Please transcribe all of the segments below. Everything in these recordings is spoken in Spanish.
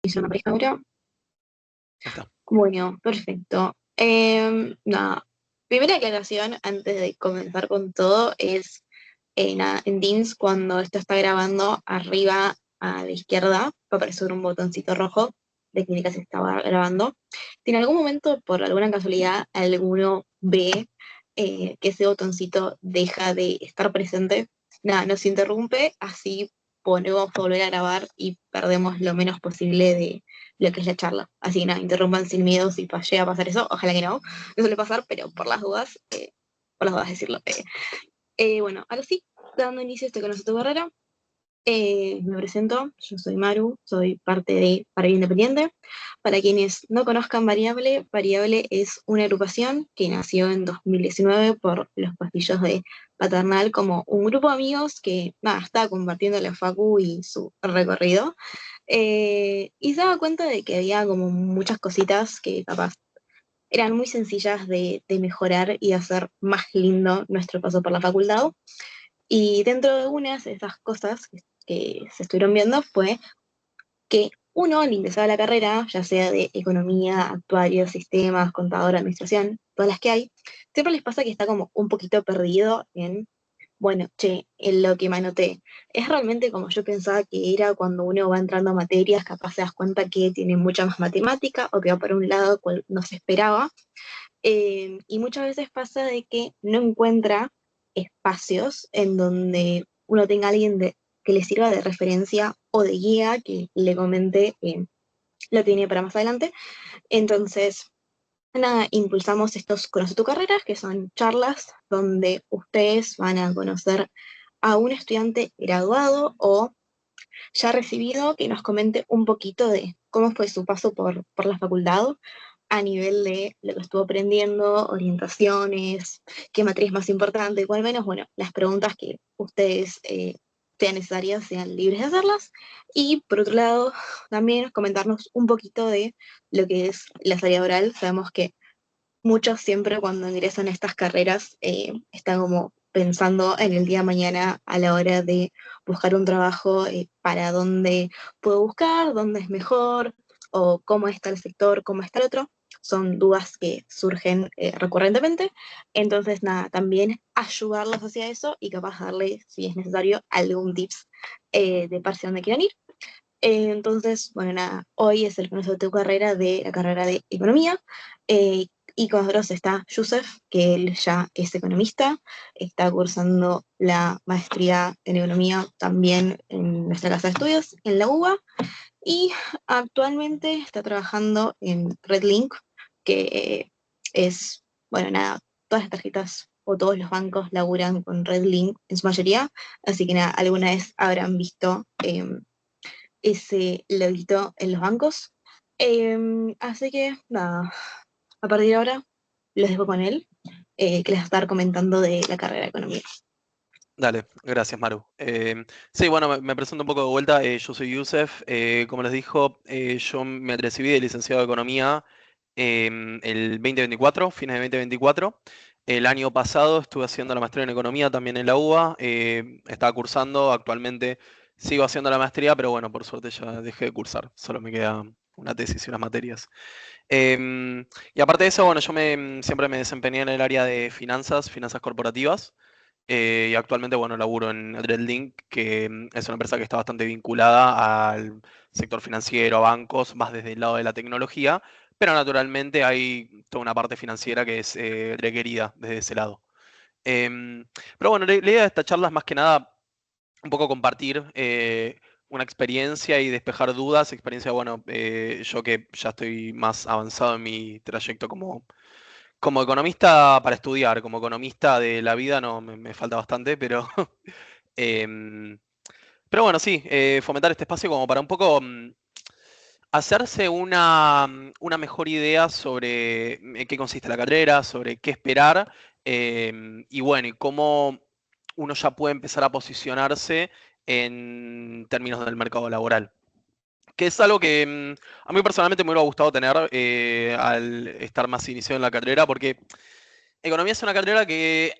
Hice una pareja ahora. Ahí está. Bueno, perfecto. Nada, primera aclaración antes de comenzar con todo es, nada, en Teams cuando esto está grabando, arriba a la izquierda va a aparecer un botoncito rojo de que indica si estaba grabando. Si en algún momento, por alguna casualidad, alguno ve que ese botoncito deja de estar presente, nada, nos interrumpe, así podemos volver a grabar y perdemos lo menos posible de lo que es la charla. Así que nada, interrumpan sin miedo si llega a pasar eso. Ojalá que no suele pasar, pero por las dudas decirlo. Bueno, ahora sí, dando inicio a este Conoce tu carrera, me presento, yo soy Maru, soy parte de Para Independiente. Para quienes no conozcan Variable, Variable es una agrupación que nació en 2019 por los pastillos de Paternal como un grupo de amigos que nada, estaba compartiendo la facu y su recorrido. Y se daba cuenta de que había como muchas cositas que capaz eran muy sencillas de mejorar y hacer más lindo nuestro paso por la facultad. Y dentro de unas de esas cosas que se estuvieron viendo fue que uno al ingresar a la carrera, ya sea de economía, actuario, sistemas, contador, administración, todas las que hay, siempre les pasa que está como un poquito perdido en, bueno, che, en lo que me anoté. Es realmente como yo pensaba que era cuando uno va entrando a materias, capaz te das cuenta que tiene mucha más matemática o que va por un lado cual no se esperaba. Y muchas veces pasa de que no encuentra espacios en donde uno tenga alguien que le sirva de referencia o de guía que le comente lo que viene para más adelante. Entonces, nada, impulsamos estos Conoce tu carrera, que son charlas donde ustedes van a conocer a un estudiante graduado o ya recibido que nos comente un poquito de cómo fue su paso por la facultad a nivel de lo que estuvo aprendiendo, orientaciones, qué materia es más importante, o al menos, bueno, las preguntas que ustedes sean necesarias, sean libres de hacerlas. Y por otro lado, también comentarnos un poquito de lo que es la salida oral. Sabemos que muchos siempre cuando ingresan a estas carreras están como pensando en el día de mañana a la hora de buscar un trabajo, para dónde puedo buscar, dónde es mejor, o cómo está el sector, cómo está el otro. Son dudas que surgen recurrentemente. Entonces, nada, también ayudarlos hacia eso y capaz darle, si es necesario, algún tips de parte de dónde quieran ir. Entonces, bueno, nada, hoy es el comienzo de tu carrera de la carrera de economía. eh, y con nosotros está Yusef, que él ya es economista, está cursando la maestría en economía también en nuestra casa de estudios, en la UBA, y actualmente está trabajando en RedLink, que es, bueno, nada, todas las tarjetas o todos los bancos laburan con RedLink en su mayoría, así que nada, alguna vez habrán visto ese loguito en los bancos. Así que nada, a partir de ahora los dejo con él, que les va a estar comentando de la carrera de economía. Dale, gracias Maru. Sí, bueno, me presento un poco de vuelta. Yo soy Yusef. Como les dijo, yo me recibí de licenciado de Economía el 2024, fines de 2024. El año pasado estuve haciendo la maestría en Economía también en la UBA. Estaba cursando, actualmente sigo haciendo la maestría, pero bueno, por suerte ya dejé de cursar. Solo me queda una tesis y unas materias. Y aparte de eso, bueno, siempre me desempeñé en el área de finanzas corporativas. Y actualmente, bueno, laburo en Dreadlink, que es una empresa que está bastante vinculada al sector financiero, a bancos, más desde el lado de la tecnología, pero naturalmente hay toda una parte financiera que es requerida desde ese lado. Em, pero bueno, la idea de esta charla es más que nada un poco compartir una experiencia y despejar dudas, experiencia, bueno, yo que ya estoy más avanzado en mi trayecto como economista para estudiar, como economista de la vida, no, me falta bastante, pero, em, pero bueno, sí, fomentar este espacio como para un poco hacerse una mejor idea sobre en qué consiste la carrera, sobre qué esperar, y bueno, y cómo uno ya puede empezar a posicionarse en términos del mercado laboral. Que es algo que a mí personalmente me hubiera gustado tener al estar más iniciado en la carrera, porque economía es una carrera que,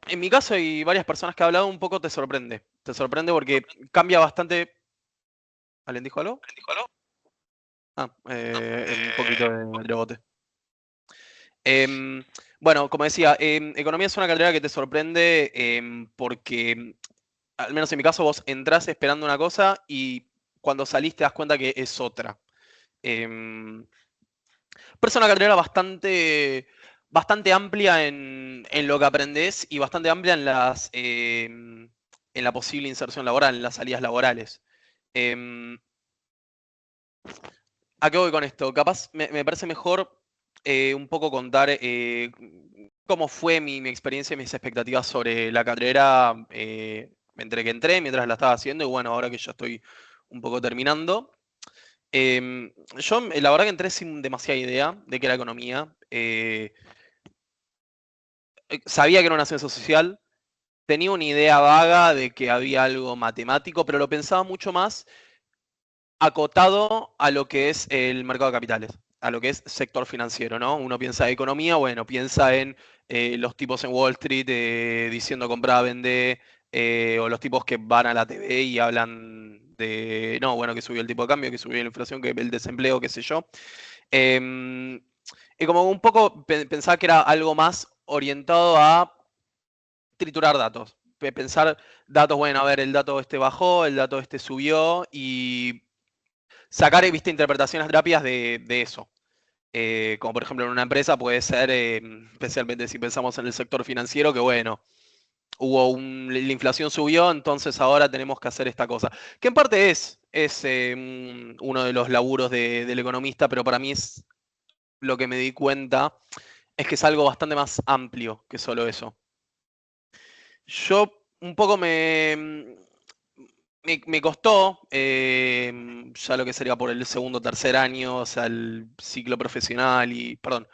en mi caso y varias personas que he hablado, un poco te sorprende. Te sorprende porque cambia bastante. ¿Alguien dijo algo? Un poquito de rebote. Bueno, como decía, economía es una carrera que te sorprende porque, al menos en mi caso, vos entrás esperando una cosa y cuando salís te das cuenta que es otra. Em, pero es una carrera bastante amplia en lo que aprendés y bastante amplia en la posible inserción laboral, en las salidas laborales. Em, ¿A qué voy con esto? Capaz me parece mejor un poco contar cómo fue mi experiencia y mis expectativas sobre la carrera entre que entré, mientras la estaba haciendo, y bueno, ahora que ya estoy un poco terminando. Yo, la verdad que entré sin demasiada idea de qué era economía. Sabía que era una ciencia social, tenía una idea vaga de que había algo matemático, pero lo pensaba mucho más acotado a lo que es el mercado de capitales, a lo que es sector financiero, ¿no? Uno piensa en economía, bueno, piensa en los tipos en Wall Street diciendo compra, vende, o los tipos que van a la TV y hablan de, no, bueno, que subió el tipo de cambio, que subió la inflación, que el desempleo, qué sé yo. Em, y como un poco pensaba que era algo más orientado a triturar datos. Pensar datos, bueno, a ver, el dato este bajó, el dato este subió y sacar, viste, interpretaciones rápidas de eso. Como por ejemplo en una empresa puede ser, especialmente si pensamos en el sector financiero, que bueno, la inflación subió, entonces ahora tenemos que hacer esta cosa. Que en parte es uno de los laburos del economista, pero para mí es lo que me di cuenta, es que es algo bastante más amplio que solo eso. Yo un poco me costó, ya lo que sería por el segundo o tercer año, o sea, el ciclo profesional y, perdón,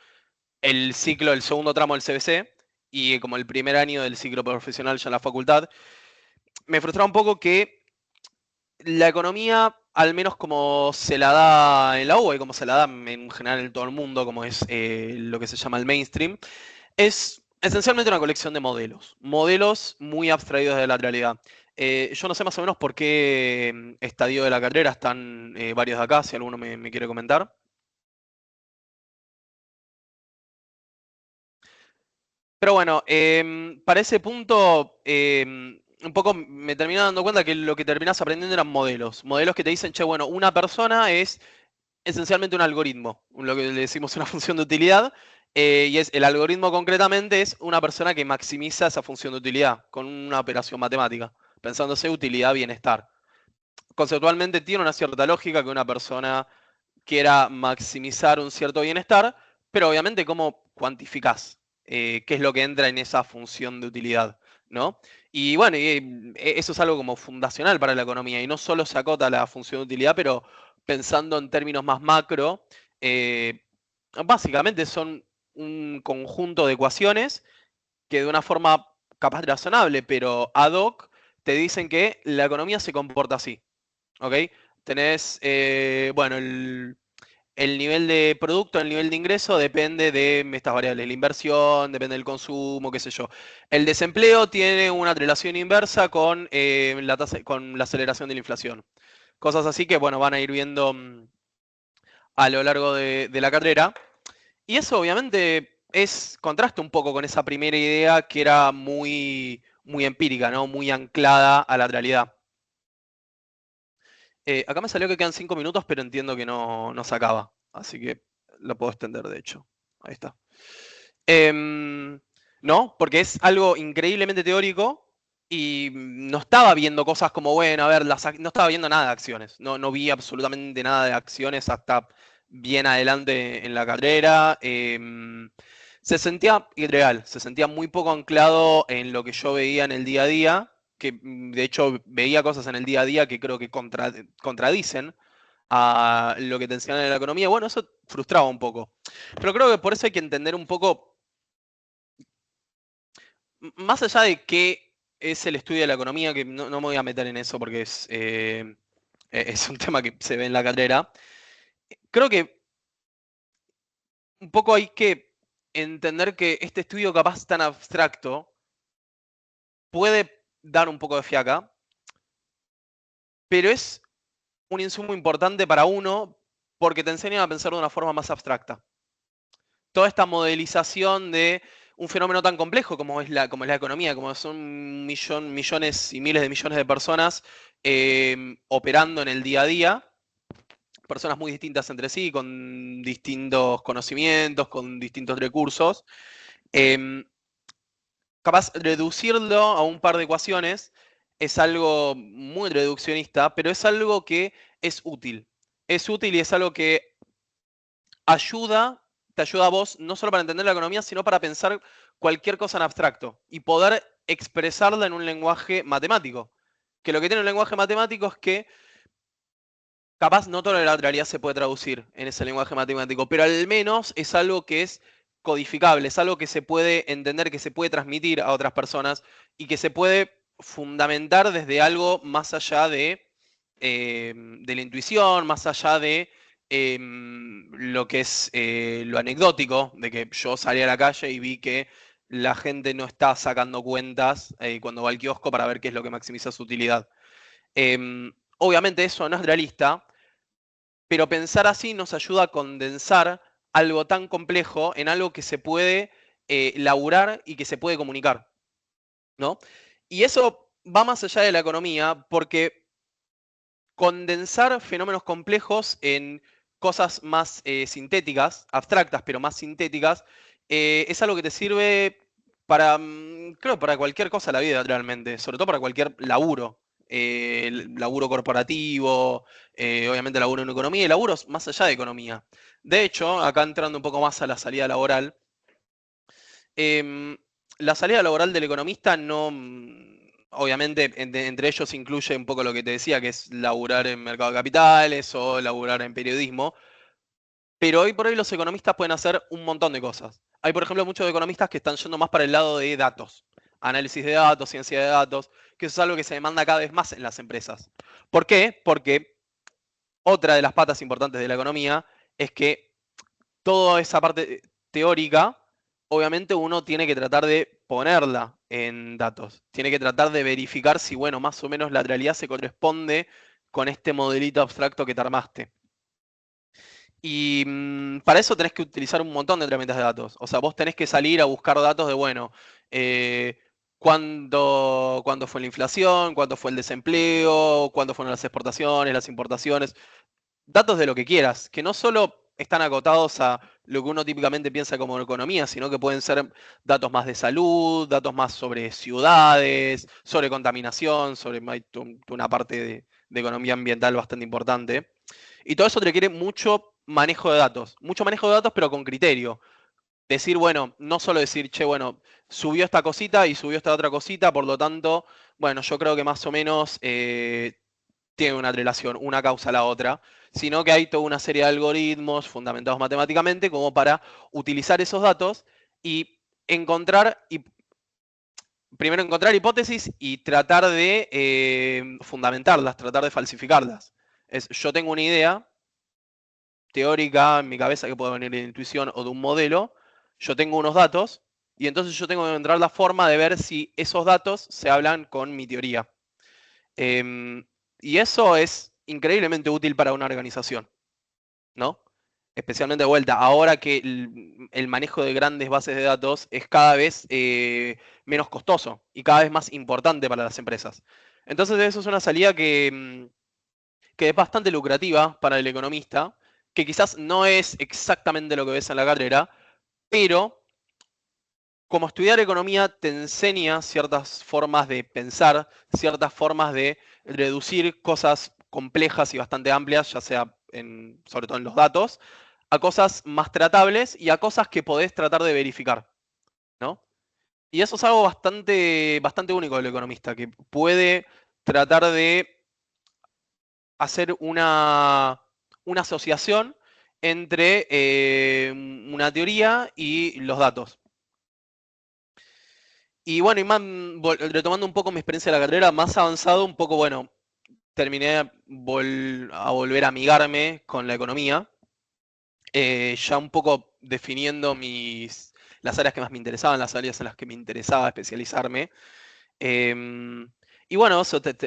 el segundo tramo del CBC y como el primer año del ciclo profesional ya en la facultad, me frustraba un poco que la economía, al menos como se la da en la UBA y como se la da en general en todo el mundo, como es lo que se llama el mainstream, es esencialmente una colección de modelos, modelos muy abstraídos de la realidad. Yo no sé más o menos por qué estadio de la carrera están varios de acá, si alguno me quiere comentar. Pero bueno, para ese punto, un poco me terminé dando cuenta que lo que terminás aprendiendo eran modelos. Modelos que te dicen, che, bueno, una persona es esencialmente un algoritmo, lo que le decimos una función de utilidad, y es el algoritmo concretamente es una persona que maximiza esa función de utilidad con una operación matemática, pensándose utilidad, bienestar. Conceptualmente tiene una cierta lógica que una persona quiera maximizar un cierto bienestar, pero obviamente cómo cuantificás qué es lo que entra en esa función de utilidad, ¿no? Y bueno, eso es algo como fundacional para la economía y no solo se acota a la función de utilidad, pero pensando en términos más macro, eh, básicamente son un conjunto de ecuaciones que de una forma capaz razonable, pero ad hoc, te dicen que la economía se comporta así, ¿ok? Tenés, bueno, el nivel de producto, el nivel de ingreso depende de estas variables. La inversión, depende del consumo, qué sé yo. El desempleo tiene una relación inversa con, con la aceleración de la inflación. Cosas así que, bueno, van a ir viendo a lo largo de la carrera. Y eso obviamente contrasta un poco con esa primera idea que era muy empírica, ¿no? Muy anclada a la realidad. Acá me salió que quedan 5 minutos, pero entiendo que no se acaba. Así que lo puedo extender, de hecho. Ahí está. Em, no, porque es algo increíblemente teórico y no estaba viendo cosas como, bueno, a ver, no estaba viendo nada de acciones. No vi absolutamente nada de acciones hasta bien adelante en la carrera. Se sentía irreal, se sentía muy poco anclado en lo que yo veía en el día a día, que de hecho veía cosas en el día a día que creo que contradicen a lo que te enseñan en la economía. Bueno, eso frustraba un poco. Pero creo que por eso hay que entender un poco, más allá de qué es el estudio de la economía, que no me voy a meter en eso porque es un tema que se ve en la carrera, creo que un poco hay que entender que este estudio capaz tan abstracto puede dar un poco de fiaca, pero es un insumo importante para uno porque te enseñan a pensar de una forma más abstracta. Toda esta modelización de un fenómeno tan complejo como es la economía, como son millones y miles de millones de personas operando en el día a día, personas muy distintas entre sí, con distintos conocimientos, con distintos recursos. Capaz reducirlo a un par de ecuaciones es algo muy reduccionista, pero es algo que es útil. Es útil y es algo que ayuda, te ayuda a vos no solo para entender la economía, sino para pensar cualquier cosa en abstracto y poder expresarla en un lenguaje matemático. Que lo que tiene un lenguaje matemático es que capaz no toda la realidad se puede traducir en ese lenguaje matemático, pero al menos es algo que es codificable, es algo que se puede entender, que se puede transmitir a otras personas y que se puede fundamentar desde algo más allá de la intuición, más allá de lo que es lo anecdótico, de que yo salí a la calle y vi que la gente no está sacando cuentas cuando va al kiosco para ver qué es lo que maximiza su utilidad. Obviamente eso no es realista, pero pensar así nos ayuda a condensar algo tan complejo en algo que se puede laburar y que se puede comunicar, ¿no? Y eso va más allá de la economía porque condensar fenómenos complejos en cosas más sintéticas, abstractas, pero más sintéticas, es algo que te sirve para, creo, para cualquier cosa de la vida realmente, sobre todo para cualquier laburo. El laburo corporativo, obviamente laburo en economía y laburos más allá de economía. De hecho, acá entrando un poco más a la salida laboral, Em, la salida laboral del economista no, obviamente, entre ellos incluye un poco lo que te decía, que es laburar en mercado de capitales o laburar en periodismo, pero hoy por hoy los economistas pueden hacer un montón de cosas. Hay, por ejemplo, muchos economistas que están yendo más para el lado de datos, análisis de datos, ciencia de datos, que eso es algo que se demanda cada vez más en las empresas. ¿Por qué? Porque otra de las patas importantes de la economía es que toda esa parte teórica, obviamente uno tiene que tratar de ponerla en datos. Tiene que tratar de verificar si, bueno, más o menos la realidad se corresponde con este modelito abstracto que te armaste. Y para eso tenés que utilizar un montón de herramientas de datos. O sea, vos tenés que salir a buscar datos de, bueno, eh, cuándo fue la inflación, cuánto fue el desempleo, cuándo fueron las exportaciones, las importaciones, datos de lo que quieras, que no solo están acotados a lo que uno típicamente piensa como economía, sino que pueden ser datos más de salud, datos más sobre ciudades, sobre contaminación, sobre una parte de economía ambiental bastante importante. Y todo eso requiere mucho manejo de datos, pero con criterio. Decir, bueno, no solo decir, che, bueno, subió esta cosita y subió esta otra cosita, por lo tanto, bueno, yo creo que más o menos tiene una relación, una causa a la otra, sino que hay toda una serie de algoritmos fundamentados matemáticamente como para utilizar esos datos y primero encontrar hipótesis y tratar de fundamentarlas, tratar de falsificarlas. Yo tengo una idea teórica en mi cabeza que puede venir de intuición o de un modelo, yo tengo unos datos y entonces yo tengo que encontrar la forma de ver si esos datos se hablan con mi teoría. Y eso es increíblemente útil para una organización, ¿no? Especialmente de vuelta, ahora que el manejo de grandes bases de datos es cada vez menos costoso y cada vez más importante para las empresas. Entonces eso es una salida que es bastante lucrativa para el economista, que quizás no es exactamente lo que ves en la carrera, pero como estudiar economía te enseña ciertas formas de pensar, ciertas formas de reducir cosas complejas y bastante amplias, ya sea sobre todo en los datos, a cosas más tratables y a cosas que podés tratar de verificar, ¿no? Y eso es algo bastante único del economista, que puede tratar de hacer una asociación entre una teoría y los datos. Y bueno, retomando un poco mi experiencia de la carrera, más avanzado, un poco, bueno, terminé a volver a amigarme con la economía, ya un poco definiendo las áreas que más me interesaban, las áreas en las que me interesaba especializarme. Em, y bueno,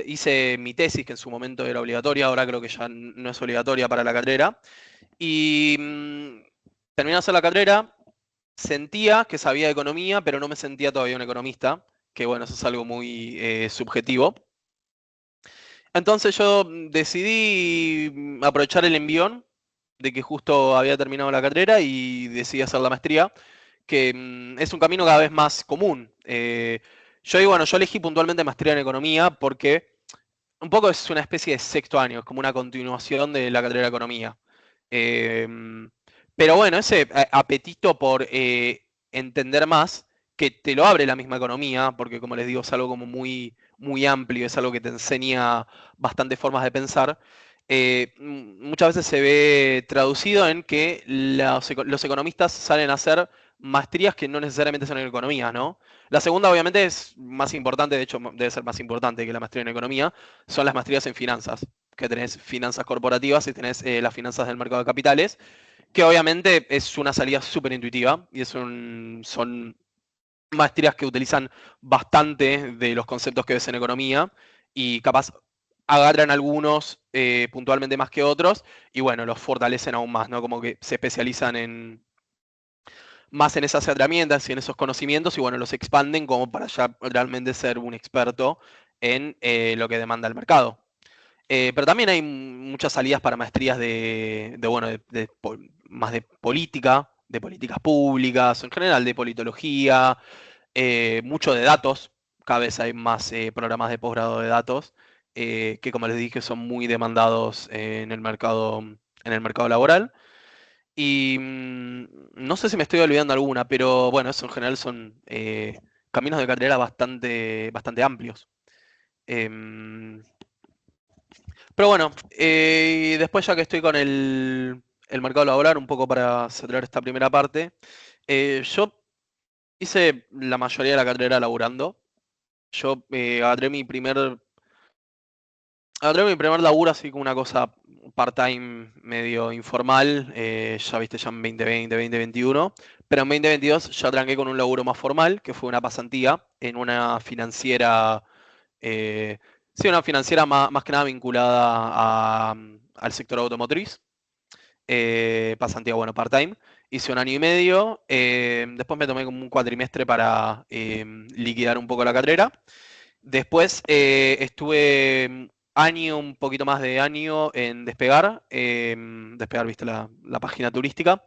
hice mi tesis, que en su momento era obligatoria, ahora creo que ya no es obligatoria para la carrera. Y terminé de hacer la carrera, sentía que sabía de economía, pero no me sentía todavía un economista, que bueno, eso es algo muy subjetivo. Entonces yo decidí aprovechar el envión de que justo había terminado la carrera y decidí hacer la maestría, que es un camino cada vez más común. Yo elegí puntualmente maestría en economía porque un poco es una especie de sexto año, es como una continuación de la carrera de economía. Em, pero bueno, ese apetito por entender más, que te lo abre la misma economía, porque como les digo, es algo como muy, muy amplio, es algo que te enseña bastantes formas de pensar. Muchas veces se ve traducido en que los economistas salen a hacer maestrías que no necesariamente son en economía, ¿no? La segunda, obviamente, es más importante, de hecho, debe ser más importante que la maestría en economía, son las maestrías en finanzas, que tenés finanzas corporativas y tenés las finanzas del mercado de capitales, que obviamente es una salida súper intuitiva y son maestrías que utilizan bastante de los conceptos que ves en economía y capaz agarran algunos puntualmente más que otros y bueno, los fortalecen aún más, ¿no? Como que se especializan más en esas herramientas y en esos conocimientos y bueno, los expanden como para ya realmente ser un experto en lo que demanda el mercado. Pero también hay muchas salidas para maestrías más de políticas públicas, en general de politología, mucho de datos. Cada vez hay más programas de posgrado de datos que, como les dije, son muy demandados en el mercado laboral. Y no sé si me estoy olvidando alguna, pero bueno, eso en general son caminos de carrera bastante, bastante amplios. Em, pero bueno, después ya que estoy con el mercado laboral, un poco para cerrar esta primera parte, yo hice la mayoría de la carrera laburando. Yo agarré mi primer laburo así como una cosa part-time medio informal, ya viste, ya en 2020, 2021, pero en 2022 ya tranqué con un laburo más formal, que fue una pasantía en una financiera, eh, sí, una financiera más que nada vinculada al sector automotriz. Pasantía, bueno, part-time. Hice un año y medio. Después me tomé como un cuatrimestre para liquidar un poco la carrera. Después estuve año, un poquito más de año en Despegar. Despegar, viste, la página turística.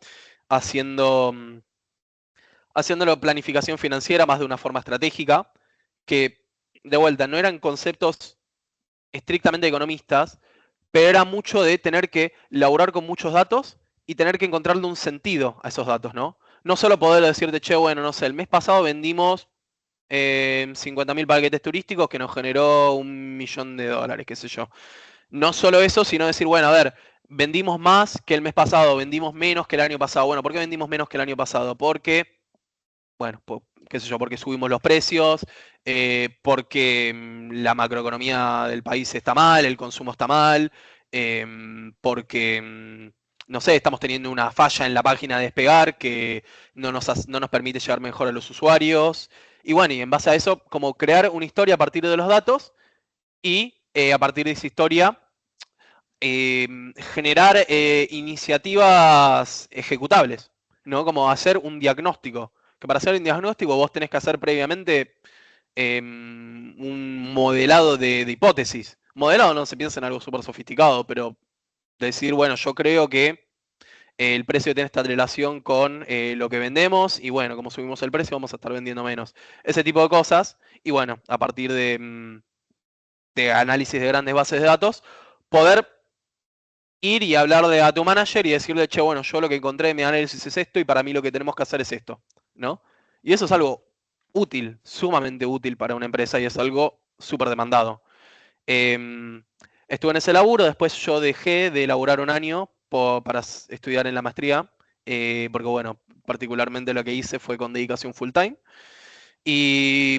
Haciendo, haciéndolo planificación financiera más de una forma estratégica. Que, de vuelta, no eran conceptos estrictamente economistas, pero era mucho de tener que laburar con muchos datos y tener que encontrarle un sentido a esos datos, ¿no? No solo poder decirte, che, bueno, no sé, el mes pasado vendimos 50.000 paquetes turísticos que nos generó $1.000.000, qué sé yo. No solo eso, sino decir, bueno, a ver, vendimos más que el mes pasado, vendimos menos que el año pasado. Bueno, ¿por qué vendimos menos que el año pasado? Porque bueno, qué sé yo, porque subimos los precios, porque la macroeconomía del país está mal, el consumo está mal, porque, no sé, estamos teniendo una falla en la página de Despegar que no nos permite llegar mejor a los usuarios. Y bueno, y en base a eso, como crear una historia a partir de los datos y a partir de esa historia generar iniciativas ejecutables, ¿no? Como hacer un diagnóstico. Que para hacer un diagnóstico vos tenés que hacer previamente un modelado de hipótesis. Modelado no se piensa en algo súper sofisticado, pero decir, bueno, yo creo que el precio tiene esta relación con lo que vendemos y bueno, como subimos el precio vamos a estar vendiendo menos. Ese tipo de cosas. Y bueno, a partir de análisis de grandes bases de datos, poder ir y hablarle a tu manager y decirle, che, bueno, yo lo que encontré en mi análisis es esto y para mí lo que tenemos que hacer es esto, ¿no? Y eso es algo útil, sumamente útil para una empresa y es algo súper demandado. Eh, Estuve en ese laburo, después yo dejé de laburar un año para estudiar en la maestría, porque bueno, particularmente lo que hice fue con dedicación full time. Y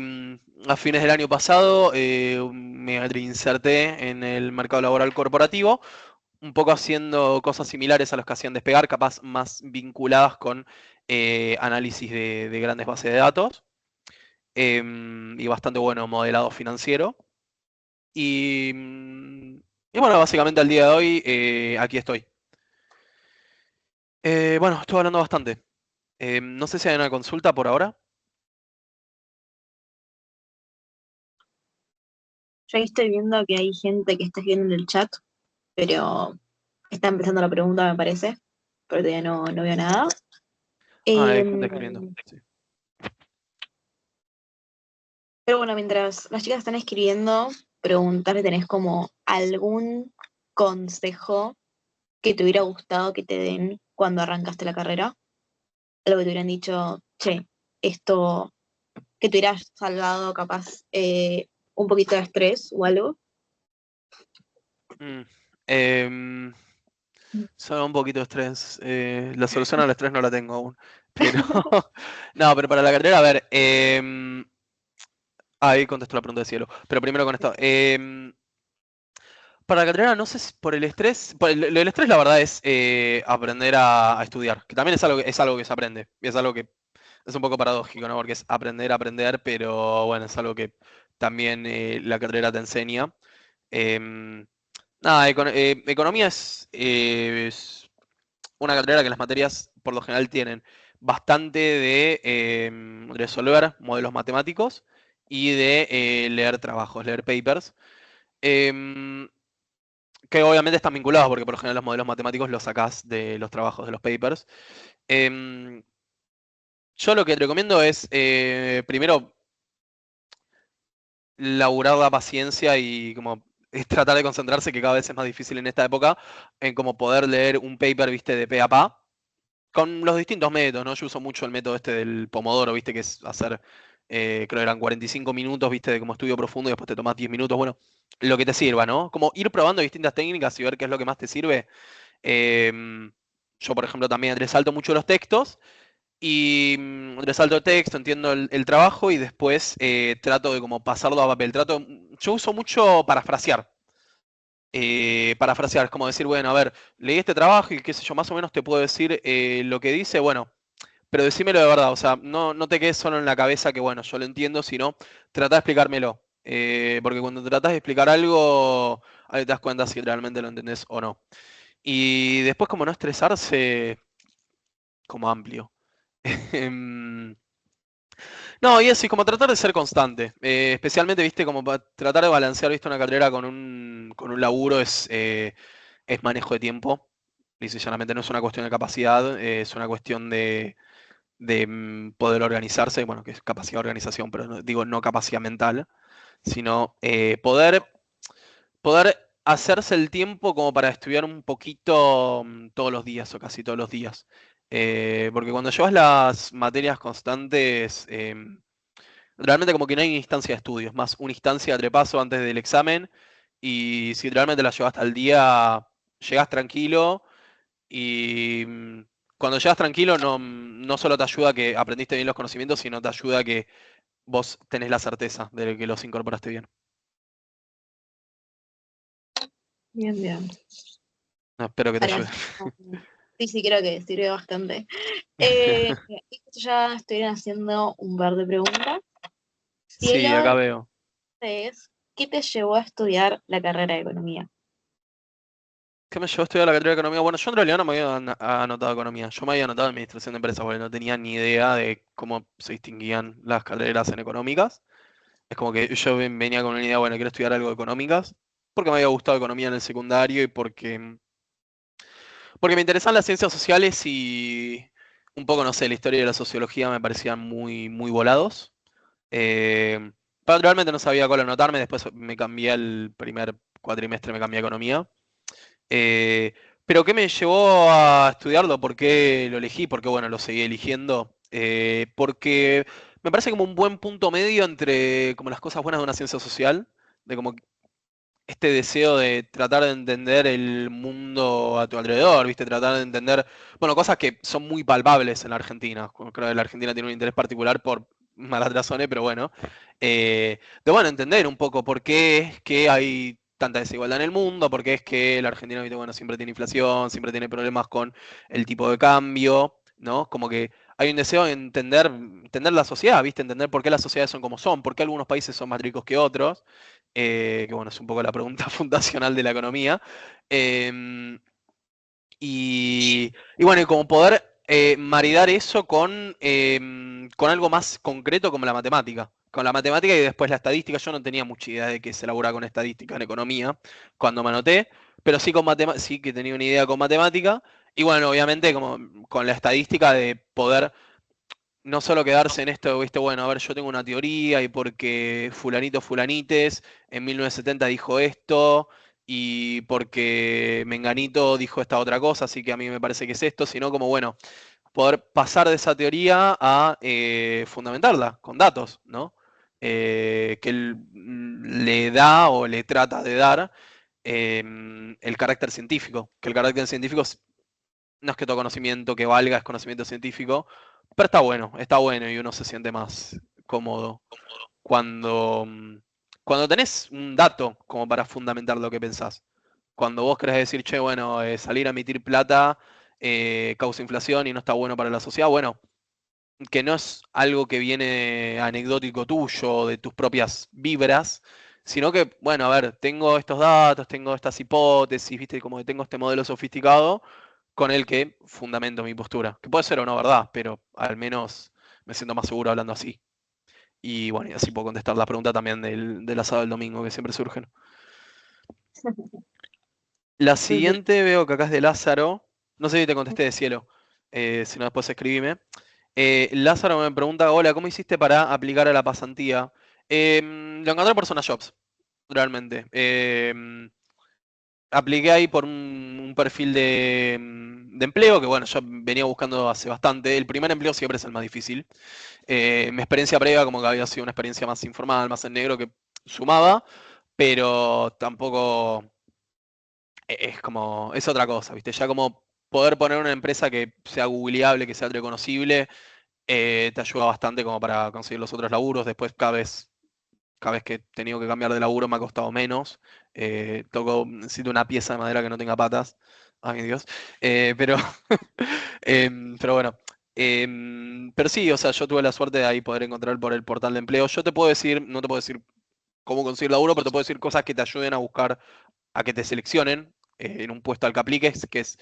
a fines del año pasado me reinserté en el mercado laboral corporativo, un poco haciendo cosas similares a los que hacían Despegar, capaz más vinculadas con análisis de grandes bases de datos y bastante bueno modelado financiero. Y, y bueno, básicamente al día de hoy aquí estoy. Bueno, estuve hablando bastante. No sé si hay una consulta por ahora. Yo ahí estoy viendo que hay gente que está escribiendo en el chat, pero está empezando la pregunta, me parece, pero todavía no veo nada. Ah, hay gente escribiendo. Em, Sí. pero bueno, mientras las chicas están escribiendo, preguntar, ¿tenés como algún consejo que te hubiera gustado que te den cuando arrancaste la carrera? Algo que te hubieran dicho, che, esto, que te hubiera salvado capaz un poquito de estrés o algo. Mm, em, Solo un poquito de estrés. La solución al estrés no la tengo aún. Pero. No, pero para la carrera, a ver. Ahí contesto la pregunta de cielo. Pero primero con esto. Para la carrera, no sé si por el estrés. Lo del estrés, la verdad, es aprender a estudiar. Que también es algo que se aprende. Y es algo que es un poco paradójico, ¿no? Porque es aprender a aprender, pero bueno, es algo que también la carrera te enseña. Em, Nada, economía es una carrera que las materias por lo general tienen bastante de resolver modelos matemáticos y de leer trabajos, leer papers, em, que obviamente están vinculados porque por lo general los modelos matemáticos los sacás de los trabajos, de los papers. Em, yo lo que te recomiendo es, primero, laburar la paciencia y como es tratar de concentrarse, que cada vez es más difícil en esta época, en como poder leer un paper, viste, de pe a pa, con los distintos métodos, ¿no? Yo uso mucho el método este del Pomodoro, ¿viste? Que es hacer, creo que eran 45 minutos, ¿viste? De como estudio profundo y después te tomas 10 minutos. Bueno, lo que te sirva, ¿no? Como ir probando distintas técnicas y ver qué es lo que más te sirve. Yo, por ejemplo, también resalto mucho los textos y resalto el texto, entiendo el trabajo y después trato de como pasarlo a papel. Yo uso mucho parafrasear. Parafrasear, es como decir, bueno, a ver, leí este trabajo y qué sé yo, más o menos te puedo decir lo que dice, bueno, pero decímelo de verdad, o sea, no te quedes solo en la cabeza que, bueno, yo lo entiendo, sino trata de explicármelo. Porque cuando tratas de explicar algo, ahí te das cuenta si realmente lo entendés o no. Y después, como no estresarse, como amplio. Em, no, y eso, y como tratar de ser constante. Especialmente, viste, como tratar de balancear, viste, una carrera con un laburo es manejo de tiempo. Lisa y llanamente no es una cuestión de capacidad, es una cuestión de poder organizarse, bueno, que es capacidad de organización, pero digo no capacidad mental, sino poder hacerse el tiempo como para estudiar un poquito todos los días o casi todos los días. Porque cuando llevas las materias constantes, realmente como que no hay instancia de estudio, es más una instancia de repaso antes del examen y si realmente la llevas al día, llegas tranquilo y cuando llegas tranquilo no solo te ayuda a que aprendiste bien los conocimientos, sino te ayuda a que vos tenés la certeza de que los incorporaste bien. Bien, bien. No, espero que te ayude. Gracias. Sí, sí, creo que sirve bastante. Esto ya estuvieron haciendo un par de preguntas. Sí, Cielo acá veo. es, ¿qué te llevó a estudiar la carrera de economía? ¿Qué me llevó a estudiar la carrera de economía? Bueno, yo en realidad no me había anotado economía. Yo me había anotado administración de empresas porque no tenía ni idea de cómo se distinguían las carreras en económicas. Es como que yo venía con una idea, bueno, quiero estudiar algo de económicas, porque me había gustado economía en el secundario y porque me interesan las ciencias sociales y un poco, no sé, la historia y la sociología me parecían muy, muy volados. Eh, pero realmente no sabía cuál anotarme, después me cambié el primer cuatrimestre, me cambié a economía. Eh, pero ¿qué me llevó a estudiarlo? ¿Por qué lo elegí? Porque bueno, lo seguí eligiendo. Porque me parece como un buen punto medio entre como las cosas buenas de una ciencia social, de como este deseo de tratar de entender el mundo a tu alrededor, ¿viste? Tratar de entender, bueno, cosas que son muy palpables en la Argentina. Creo que la Argentina tiene un interés particular por malas razones, pero bueno. De bueno, entender un poco por qué es que hay tanta desigualdad en el mundo, por qué es que la Argentina, ¿viste? Bueno, siempre tiene inflación, siempre tiene problemas con el tipo de cambio, ¿no? Como que hay un deseo de entender la sociedad, ¿viste? Entender por qué las sociedades son como son, por qué algunos países son más ricos que otros, que bueno, es un poco la pregunta fundacional de la economía. Em, Y bueno, y como poder maridar eso con algo más concreto como la matemática. Con la matemática y después la estadística. Yo no tenía mucha idea de que se elabora con estadística en economía cuando me anoté, pero sí, sí que tenía una idea con matemática. Y bueno, obviamente como con la estadística de poder no solo quedarse en esto, viste, bueno, a ver, yo tengo una teoría y porque fulanito fulanites en 1970 dijo esto y porque Menganito dijo esta otra cosa, así que a mí me parece que es esto, sino como, bueno, poder pasar de esa teoría a fundamentarla con datos, ¿no? Que él le da o le trata de dar el carácter científico, que el carácter científico no es que todo conocimiento que valga es conocimiento científico, pero está bueno y uno se siente más cómodo cuando, cuando tenés un dato como para fundamentar lo que pensás. Cuando vos querés decir, che, bueno, salir a emitir plata causa inflación y no está bueno para la sociedad, bueno, que no es algo que viene anecdótico tuyo, de tus propias vibras, sino que, bueno, a ver, tengo estos datos, tengo estas hipótesis, viste, como que tengo este modelo sofisticado con el que fundamento mi postura. Que puede ser o no verdad, pero al menos me siento más seguro hablando así. Y bueno, y así puedo contestar la pregunta también del asado del domingo, que siempre surgen. La Bien. siguiente veo que acá es de Lázaro. No sé si te contesté de cielo, si no después escribime. Lázaro me pregunta, hola, ¿cómo hiciste para aplicar a la pasantía? Lo encontré por Zona Jobs, realmente. Apliqué ahí por un perfil de empleo que, bueno, yo venía buscando hace bastante. El primer empleo siempre es el más difícil. Mi experiencia previa como que había sido una experiencia más informal, más en negro, que sumaba, pero tampoco es otra cosa, ¿viste? Ya como poder poner una empresa que sea googleable, que sea reconocible, te ayuda bastante como para conseguir los otros laburos. Después cada vez que he tenido que cambiar de laburo me ha costado menos. Necesito una pieza de madera que no tenga patas. Ay, mi Dios. Pero, pero bueno. Pero sí, o sea, yo tuve la suerte de ahí poder encontrar por el portal de empleo. Yo te puedo decir, no te puedo decir cómo conseguir laburo, pero te puedo decir cosas que te ayuden a buscar, a que te seleccionen en un puesto al que apliques, que es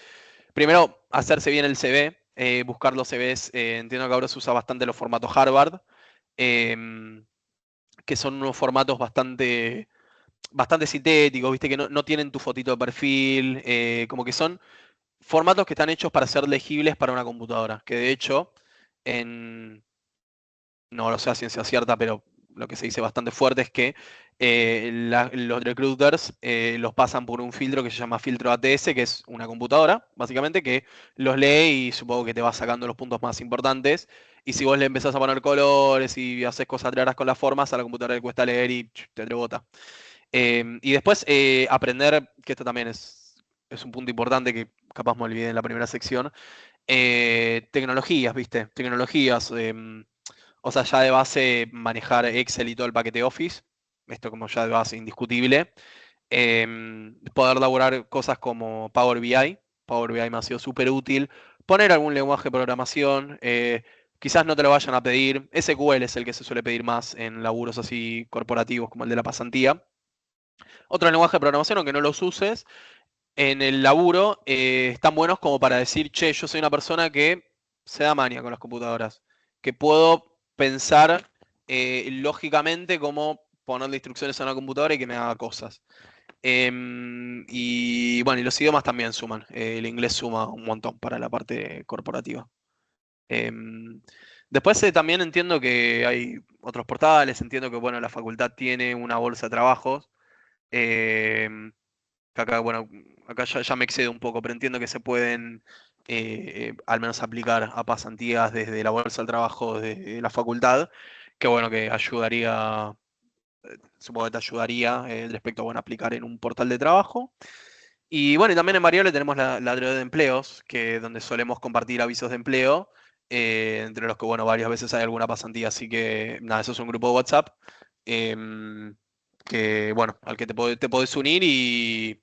primero hacerse bien el CV, buscar los CVs. Entiendo que ahora se usa bastante los formatos Harvard. em, que son unos formatos bastante sintéticos, viste, que no tienen tu fotito de perfil, como que son formatos que están hechos para ser legibles para una computadora, que de hecho, en, no lo sé a ciencia cierta, pero lo que se dice bastante fuerte es que los recruiters los pasan por un filtro que se llama filtro ATS, que es una computadora, básicamente, que los lee y supongo que te va sacando los puntos más importantes. Y si vos le empezás a poner colores y haces cosas raras con las formas, a la computadora le cuesta leer y te rebota. Y después aprender, que esto también es un punto importante que capaz me olvidé en la primera sección, tecnologías, ¿viste? Tecnologías. O sea, ya de base manejar Excel y todo el paquete Office, esto como ya de base indiscutible. Poder elaborar cosas como Power BI. Power BI me ha sido súper útil. Poner algún lenguaje de programación. Quizás no te lo vayan a pedir. SQL es el que se suele pedir más en laburos así corporativos como el de la pasantía. Otro lenguaje de programación, aunque no los uses, en el laburo están buenos como para decir, che, yo soy una persona que se da maña con las computadoras, que puedo pensar lógicamente cómo ponerle instrucciones a una computadora y que me haga cosas. Y bueno, y los idiomas también suman. El inglés suma un montón para la parte corporativa. Em, Después también entiendo que hay otros portales, entiendo que bueno, la facultad tiene una bolsa de trabajos. em, que acá, bueno, acá ya me excedo un poco, pero entiendo que se pueden al menos aplicar a pasantías desde la bolsa del trabajo de la facultad, que bueno, que ayudaría, supongo que te ayudaría respecto a bueno, aplicar en un portal de trabajo. Y bueno, y también en Variable tenemos la red de empleos, que donde solemos compartir avisos de empleo, entre los que, bueno, varias veces hay alguna pasantía, así que nada, eso es un grupo de WhatsApp, em, que, bueno, al que te podés unir y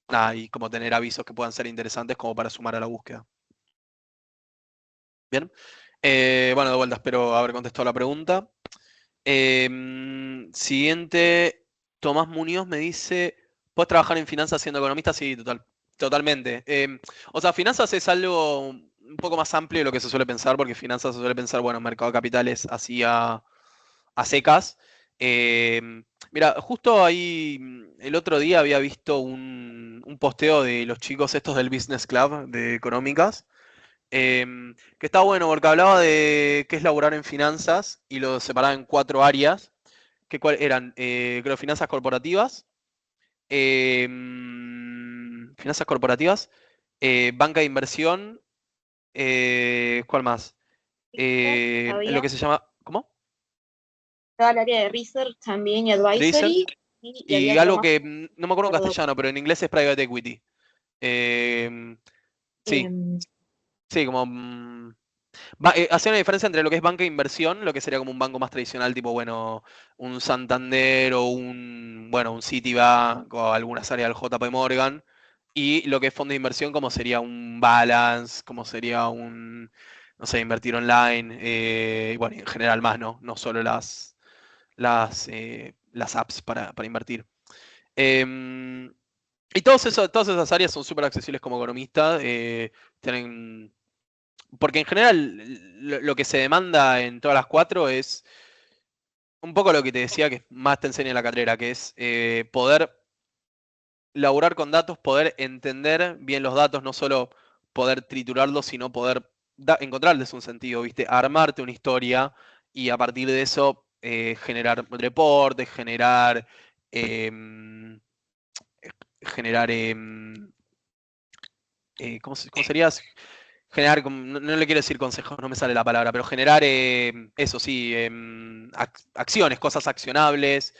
nada, y como tener avisos que puedan ser interesantes como para sumar a la búsqueda. Bien. Bueno, de vuelta, espero haber contestado la pregunta. Siguiente, Tomás Muñoz me dice, ¿puedes trabajar en finanzas siendo economista? Sí, total. Totalmente. O sea, finanzas es algo un poco más amplio de lo que se suele pensar, porque finanzas se suele pensar, bueno, mercado de capitales así a secas. Mira, justo ahí el otro día había visto un posteo de los chicos estos del Business Club de Económicas, que está bueno porque hablaba de qué es laburar en finanzas y lo separaba en cuatro áreas, que eran, creo, finanzas corporativas, banca de inversión, ¿cuál más? Research Lo había, que se llama, ¿cómo? estaba el área de research también y Research. advisory, y había Y otro algo más, que no me acuerdo en no recuerdo. castellano, pero en inglés es private equity. Eh, sí, Em, sí, como hacer una diferencia entre lo que es banca e inversión, lo que sería como un banco más tradicional, tipo, bueno, un Santander o bueno, un Citibank o algunas áreas del JP Morgan, y lo que es fondo de inversión, como sería un Balance, como sería no sé, invertir online, y bueno, en general más, ¿no? No solo las apps para invertir. Em, y todas esas áreas son súper accesibles como economista. Tienen porque en general lo que se demanda en todas las cuatro es un poco lo que te decía que más te enseña la carrera, que es poder laburar con datos, poder entender bien los datos, no solo poder triturarlos, sino poder encontrarles un sentido, ¿viste? Armarte una historia y a partir de eso generar reportes, em, generar ¿cómo sería? Generar, no le quiero decir consejos, no me sale la palabra, pero generar, eso sí, acciones, cosas accionables.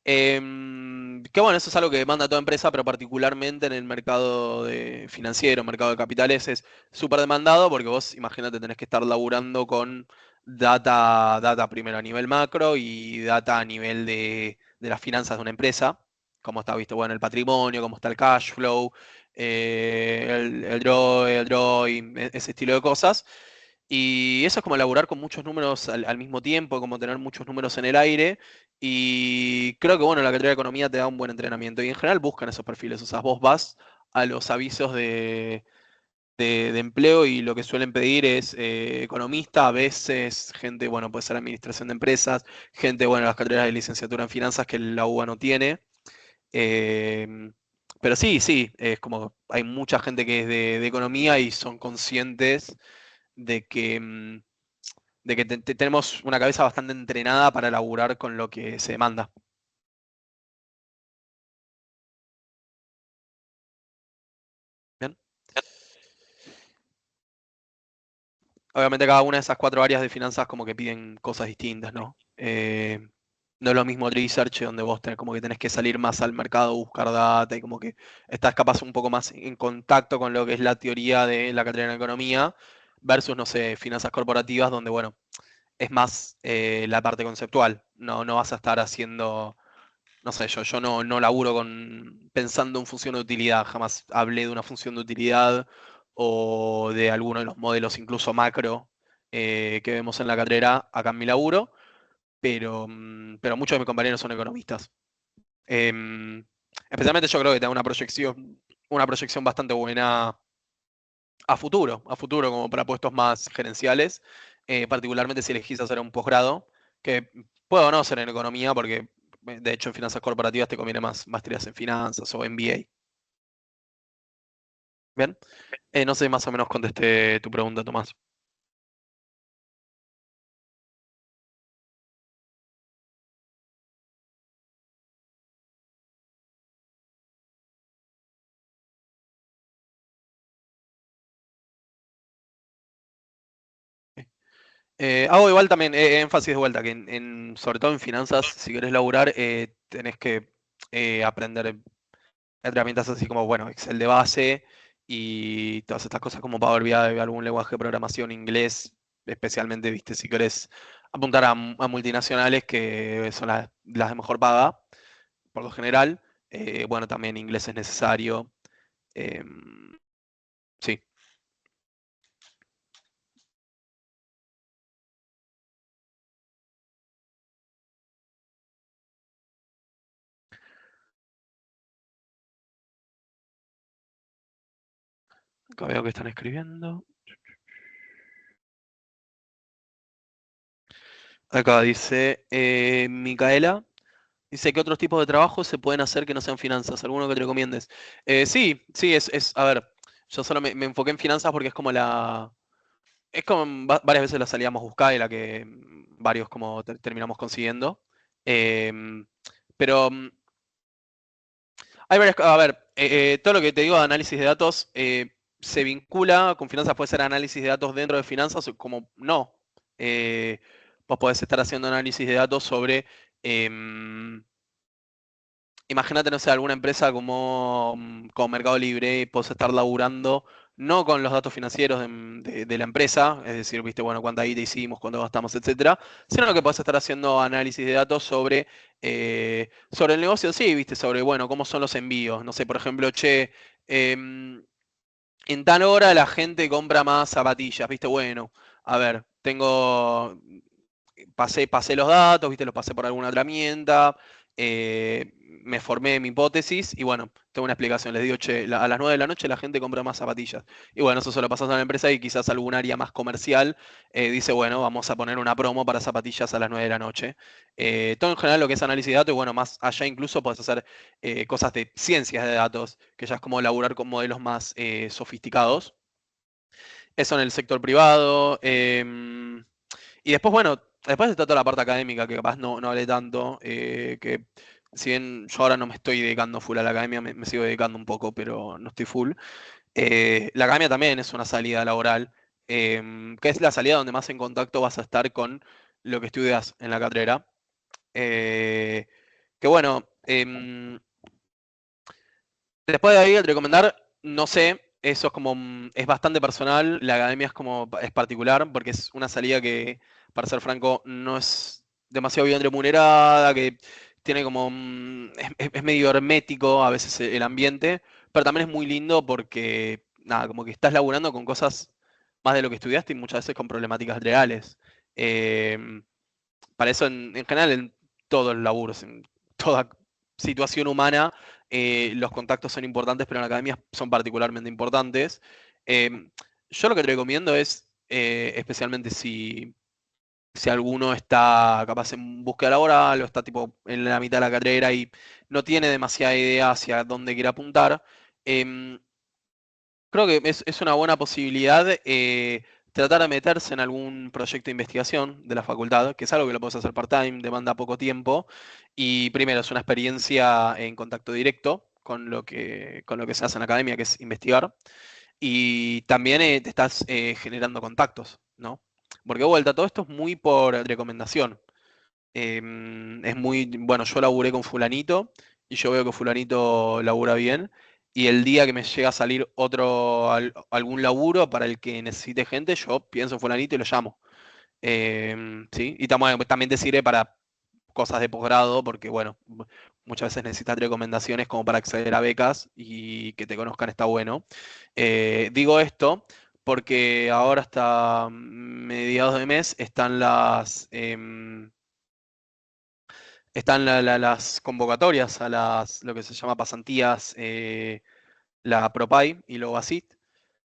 Que bueno, eso es algo que demanda toda empresa, pero particularmente en el mercado financiero, mercado de capitales, es súper demandado porque vos, imagínate, tenés que estar laburando con data primero a nivel macro y data a nivel de las finanzas de una empresa, cómo está, visto, bueno, el patrimonio, cómo está el cash flow, el ROE, el ROI, ese estilo de cosas. Y eso es como laburar con muchos números al mismo tiempo, como tener muchos números en el aire. Y creo que bueno, la carrera de economía te da un buen entrenamiento. Y en general buscan esos perfiles. O sea, vos vas a los avisos de empleo y lo que suelen pedir es economista, a veces gente, bueno, puede ser administración de empresas, gente, bueno, las carreras de licenciatura en finanzas que la UBA no tiene. Eh, pero sí, sí, es como hay mucha gente que es de economía y son conscientes de que, de que tenemos una cabeza bastante entrenada para laburar con lo que se demanda. Bien. Obviamente cada una de esas cuatro áreas de finanzas como que piden cosas distintas, ¿no? No es lo mismo el research donde vos tenés, como que tenés que salir más al mercado, buscar data y como que estás capaz un poco más en contacto con lo que es la teoría de la carrera en economía versus, no sé, finanzas corporativas donde, bueno, es más la parte conceptual. No vas a estar haciendo, no sé, yo no laburo pensando en función de utilidad, jamás hablé de una función de utilidad o de alguno de los modelos incluso macro que vemos en la carrera acá en mi laburo, pero muchos de mis compañeros son economistas. Em, Especialmente yo creo que te da una proyección bastante buena a futuro como para puestos más gerenciales, particularmente si elegís hacer un posgrado, que puedo no ser en economía, porque de hecho en finanzas corporativas te conviene más maestrías en finanzas o MBA. Bien. No sé, más o menos contesté tu pregunta, Tomás. Hago igual también énfasis de vuelta, que sobre todo en finanzas, si querés laburar, tenés que aprender herramientas así como, bueno, Excel de base y todas estas cosas como Power BI, algún lenguaje de programación inglés, especialmente, viste, si querés apuntar a multinacionales que son las de mejor paga, por lo general. Bueno, también inglés es necesario. em, sí. Acá veo que están escribiendo. Acá dice Micaela. Dice que otros tipos de trabajo se pueden hacer que no sean finanzas. ¿Alguno que te recomiendes? Sí, a ver, yo solo me enfoqué en finanzas porque es como es como varias veces la salíamos a buscar y la que varios como terminamos consiguiendo. Em, pero hay varias, a ver, todo lo que te digo de análisis de datos se vincula con finanzas, puede ser análisis de datos dentro de finanzas o como no. Eh, Vos podés estar haciendo análisis de datos sobre, imagínate, no sé, alguna empresa como Mercado Libre, y podés estar laburando no con los datos financieros de la empresa, es decir, viste, bueno, cuánta guita hicimos, cuánto gastamos, etcétera, sino que podés estar haciendo análisis de datos sobre el negocio, sí, viste, sobre, bueno, cómo son los envíos. No sé, por ejemplo, che, en tal hora la gente compra más zapatillas, viste, bueno, a ver, pasé los datos, viste, los pasé por alguna herramienta, me formé mi hipótesis y bueno, tengo una explicación. Les digo, che, a las 9 de la noche la gente compra más zapatillas. Y bueno, eso se lo pasas a la empresa y quizás algún área más comercial dice, bueno, vamos a poner una promo para zapatillas a las 9 de la noche. Todo en general lo que es análisis de datos y bueno, más allá incluso puedes hacer cosas de ciencias de datos, que ya es como laburar con modelos más sofisticados. Eso en el sector privado. Y después, bueno, después está toda la parte académica, que capaz no hablé tanto, que si bien yo ahora no me estoy dedicando full a la academia, me sigo dedicando un poco, pero no estoy full. La academia también es una salida laboral, que es la salida donde más en contacto vas a estar con lo que estudias en la carrera. Eh, que bueno, después de ahí, el recomendar, no sé, eso es como, es bastante personal, la academia es como, es particular, porque es una salida que, para ser franco, no es demasiado bien remunerada, que tiene como, es medio hermético a veces el ambiente, pero también es muy lindo porque, nada, como que estás laburando con cosas más de lo que estudiaste y muchas veces con problemáticas reales. Em, para eso en general en todos los laburos, en toda situación humana, los contactos son importantes, pero en la academia son particularmente importantes. Eh, yo lo que te recomiendo es, especialmente si alguno está capaz en búsqueda laboral o está tipo en la mitad de la carrera y no tiene demasiada idea hacia dónde quiere apuntar, em, creo que es una buena posibilidad tratar de meterse en algún proyecto de investigación de la facultad, que es algo que lo puedes hacer part-time, demanda poco tiempo, y primero es una experiencia en contacto directo con lo que se hace en la academia, que es investigar, y también te estás generando contactos, ¿no? Porque de vuelta, todo esto es muy por recomendación. Es muy, bueno, yo laburé con fulanito y yo veo que fulanito labura bien. Y el día que me llega a salir algún laburo para el que necesite gente, yo pienso en fulanito y lo llamo. ¿Sí? Y también te sirve para cosas de posgrado, porque bueno, muchas veces necesitas recomendaciones como para acceder a becas y que te conozcan está bueno. Digo esto porque ahora hasta mediados de mes están las convocatorias a lo que se llama pasantías, la PROPAI y luego ACIT,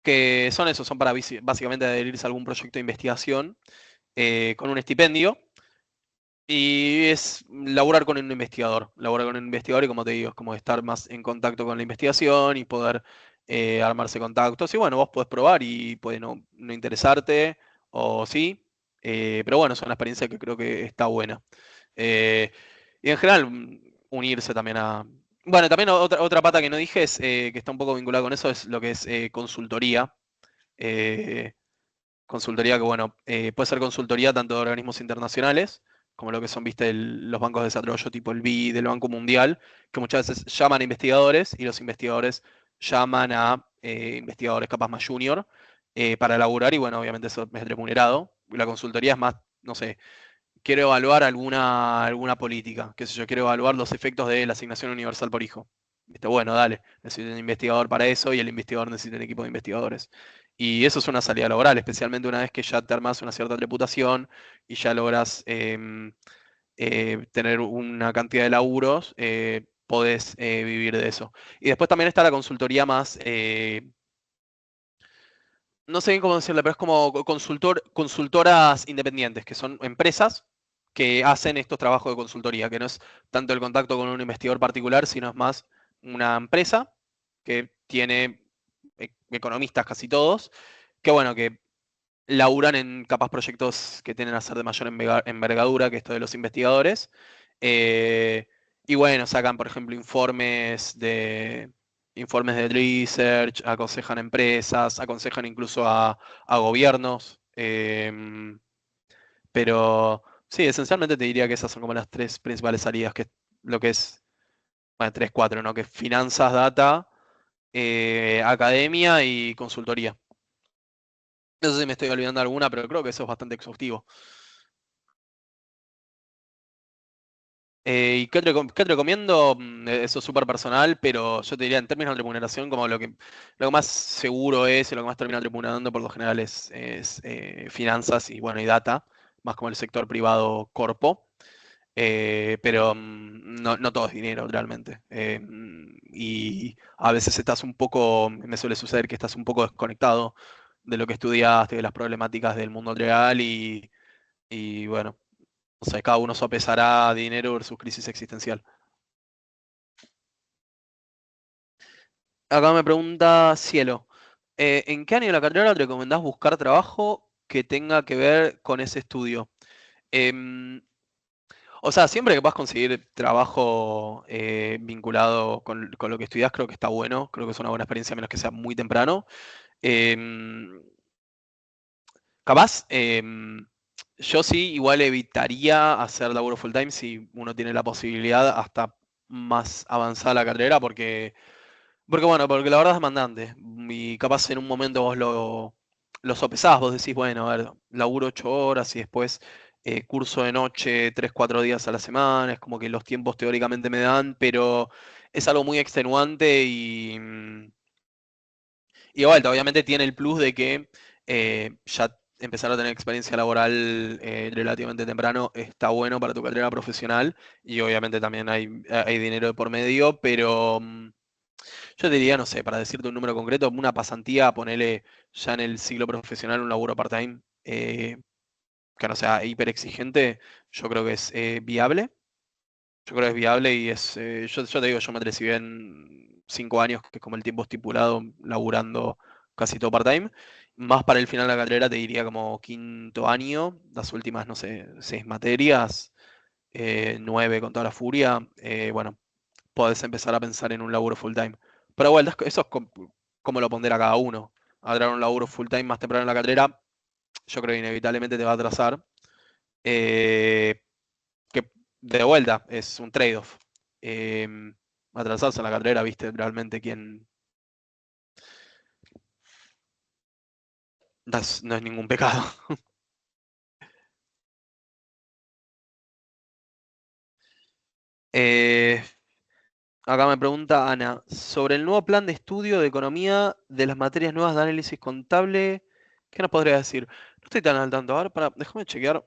que son eso, son para básicamente adherirse a algún proyecto de investigación con un estipendio. Y es laburar con un investigador y como te digo, es como estar más en contacto con la investigación y poder armarse contactos. Y bueno, vos podés probar y puede no interesarte o sí, pero bueno, es una experiencia que creo que está buena. Eh, y en general, unirse también a... Bueno, también otra pata que no dije es que está un poco vinculada con eso, es lo que es consultoría. Eh, Consultoría que, bueno, puede ser consultoría tanto de organismos internacionales, como lo que son, viste, los bancos de desarrollo tipo el BID, del Banco Mundial, que muchas veces llaman a investigadores y los investigadores llaman a investigadores capaz más junior para elaborar y, bueno, obviamente eso es remunerado. La consultoría es más, no sé, quiero evaluar alguna política, qué sé yo, quiero evaluar los efectos de la asignación universal por hijo. ¿Viste? Bueno, dale, necesito un investigador para eso y el investigador necesita un equipo de investigadores. Y eso es una salida laboral, especialmente una vez que ya te armas una cierta reputación y ya logras tener una cantidad de laburos, podés vivir de eso. Y después también está la consultoría más, no sé bien cómo decirle, pero es como consultoras independientes, que son empresas que hacen estos trabajos de consultoría, que no es tanto el contacto con un investigador particular, sino es más una empresa que tiene economistas casi todos, que bueno, que laburan en capaz proyectos que tienen a ser de mayor envergadura que esto de los investigadores. eh, y bueno, sacan, por ejemplo, informes de research, aconsejan empresas, aconsejan incluso a gobiernos. Pero sí, esencialmente te diría que esas son como las tres principales salidas, que es lo que es, bueno, tres, cuatro, ¿no? Que es finanzas, data, academia y consultoría. No sé si me estoy olvidando alguna, pero creo que eso es bastante exhaustivo. ¿Y qué te recomiendo? Eso es súper personal, pero yo te diría en términos de remuneración, como lo que más seguro es y lo que más termina remunerando por lo general es finanzas y bueno, y data, más como el sector privado corpo. Pero no todo es dinero realmente. Y a veces estás un poco, me suele suceder que estás un poco desconectado de lo que estudiaste, de las problemáticas del mundo real y bueno, o sea, cada uno sopesará dinero versus crisis existencial. Acá me pregunta Cielo, ¿en qué año de la carrera te recomendás buscar trabajo que tenga que ver con ese estudio? Em, o sea, siempre que puedas conseguir trabajo vinculado con lo que estudias, creo que está bueno, creo que es una buena experiencia, a menos que sea muy temprano. Em, Capaz, yo sí igual evitaría hacer laburo full time si uno tiene la posibilidad hasta más avanzada la carrera, porque bueno, porque la verdad es demandante. Y capaz en un momento vos lo sopesás, vos decís, bueno, a ver, laburo 8 horas y después curso de noche 3, 4 días a la semana, es como que los tiempos teóricamente me dan, pero es algo muy extenuante y de vuelta, obviamente tiene el plus de que ya empezar a tener experiencia laboral relativamente temprano está bueno para tu carrera profesional y obviamente también hay dinero de por medio, pero yo te diría, no sé, para decirte un número concreto, una pasantía, ponele ya en el ciclo profesional un laburo part-time que no sea hiper exigente, yo creo que es viable. Yo creo que es viable y yo te digo, yo me recibí en 5 años, que es como el tiempo estipulado, laburando casi todo part-time. Más para el final de la carrera te diría como quinto año, las últimas, no sé, 6 materias, 9 con toda la furia. Bueno, podés empezar a pensar en un laburo full-time. Pero bueno, eso es como lo pondrá cada uno. Agarrar un laburo full-time más temprano en la carrera, yo creo que inevitablemente te va a atrasar. Eh, que de vuelta es un trade-off. Eh, Atrasarse en la carrera, viste, realmente quién no es ningún pecado. Eh, Acá me pregunta Ana, sobre el nuevo plan de estudio de economía de las materias nuevas de análisis contable, ¿qué nos podría decir? No estoy tan al tanto. A ver, déjame chequear.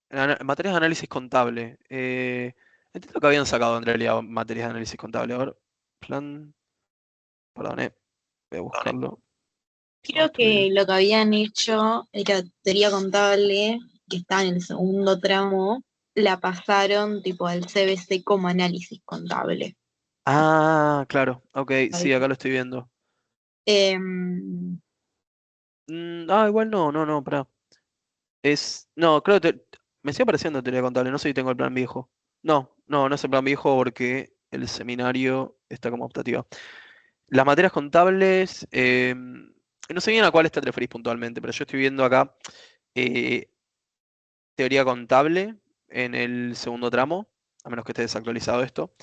Materias de análisis contable. Entiendo que habían sacado en realidad materias de análisis contable. A ver, plan. Perdón, voy a buscarlo. Nuevo Creo estudio. que lo que habían hecho era teoría contable, que está en el segundo tramo, la pasaron tipo al CBC como análisis contable. Ah, claro. Ok, sí, acá lo estoy viendo. Em, Igual no, no, no, pará. No, creo que me sigue pareciendo teoría contable. No sé si tengo el plan viejo. No, no, no es el plan viejo porque el seminario está como optativa. Las materias contables, no sé bien a cuáles te referís puntualmente, pero yo estoy viendo acá eh, teoría contable en el segundo tramo, a menos que esté desactualizado esto.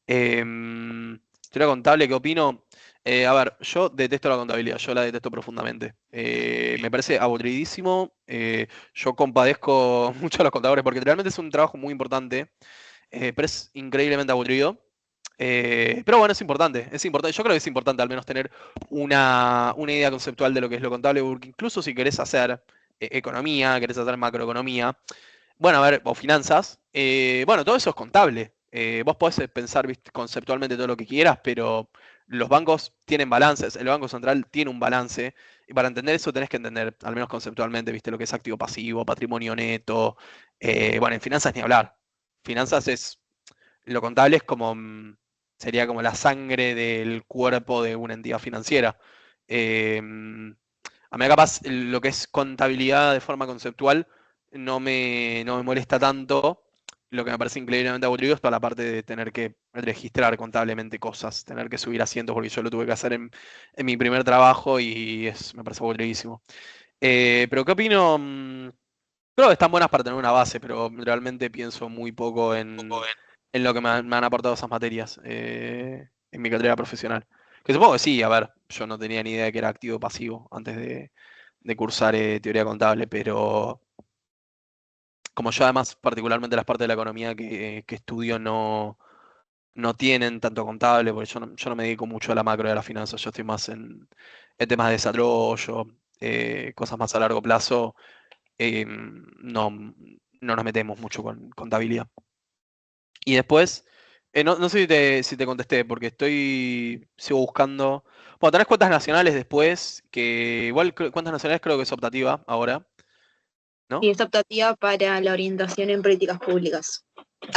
Teoría contable, ¿qué opino? A ver, yo detesto la contabilidad, yo la detesto profundamente. Me parece aburridísimo. Yo compadezco mucho a los contadores porque realmente es un trabajo muy importante, pero es increíblemente aburrido. Pero bueno, es importante, es importante. Yo creo que es importante al menos tener una idea conceptual de lo que es lo contable, porque incluso si querés hacer economía, querés hacer macroeconomía, bueno, a ver, o finanzas, bueno, todo eso es contable. Vos podés pensar, ¿viste? Conceptualmente todo lo que quieras, pero los bancos tienen balances, el Banco Central tiene un balance, y para entender eso tenés que entender, al menos conceptualmente, viste lo que es activo pasivo, patrimonio neto, bueno, en finanzas ni hablar. Finanzas es, lo contable es como, sería como la sangre del cuerpo de una entidad financiera. Eh, a mí capaz lo que es contabilidad de forma conceptual no me molesta tanto. Lo que me parece increíblemente aburrido es toda la parte de tener que registrar contablemente cosas, tener que subir asientos, porque yo lo tuve que hacer en mi primer trabajo y me parece aburridísimo. Pero ¿qué opino? Creo que están buenas para tener una base, pero realmente pienso muy poco en lo que me han aportado esas materias en mi carrera profesional. Que supongo que sí, a ver, yo no tenía ni idea de que era activo o pasivo antes de cursar teoría contable, pero como yo además particularmente las partes de la economía que estudio no tienen tanto contable, porque yo no me dedico mucho a la macro y a la finanza, yo estoy más en temas de desarrollo, cosas más a largo plazo, no nos metemos mucho con contabilidad. Y después, no sé si te contesté, porque sigo buscando. Bueno, tenés cuentas nacionales después, que igual cuentas nacionales creo que es optativa ahora, ¿no? Y es optativa para la orientación en políticas públicas.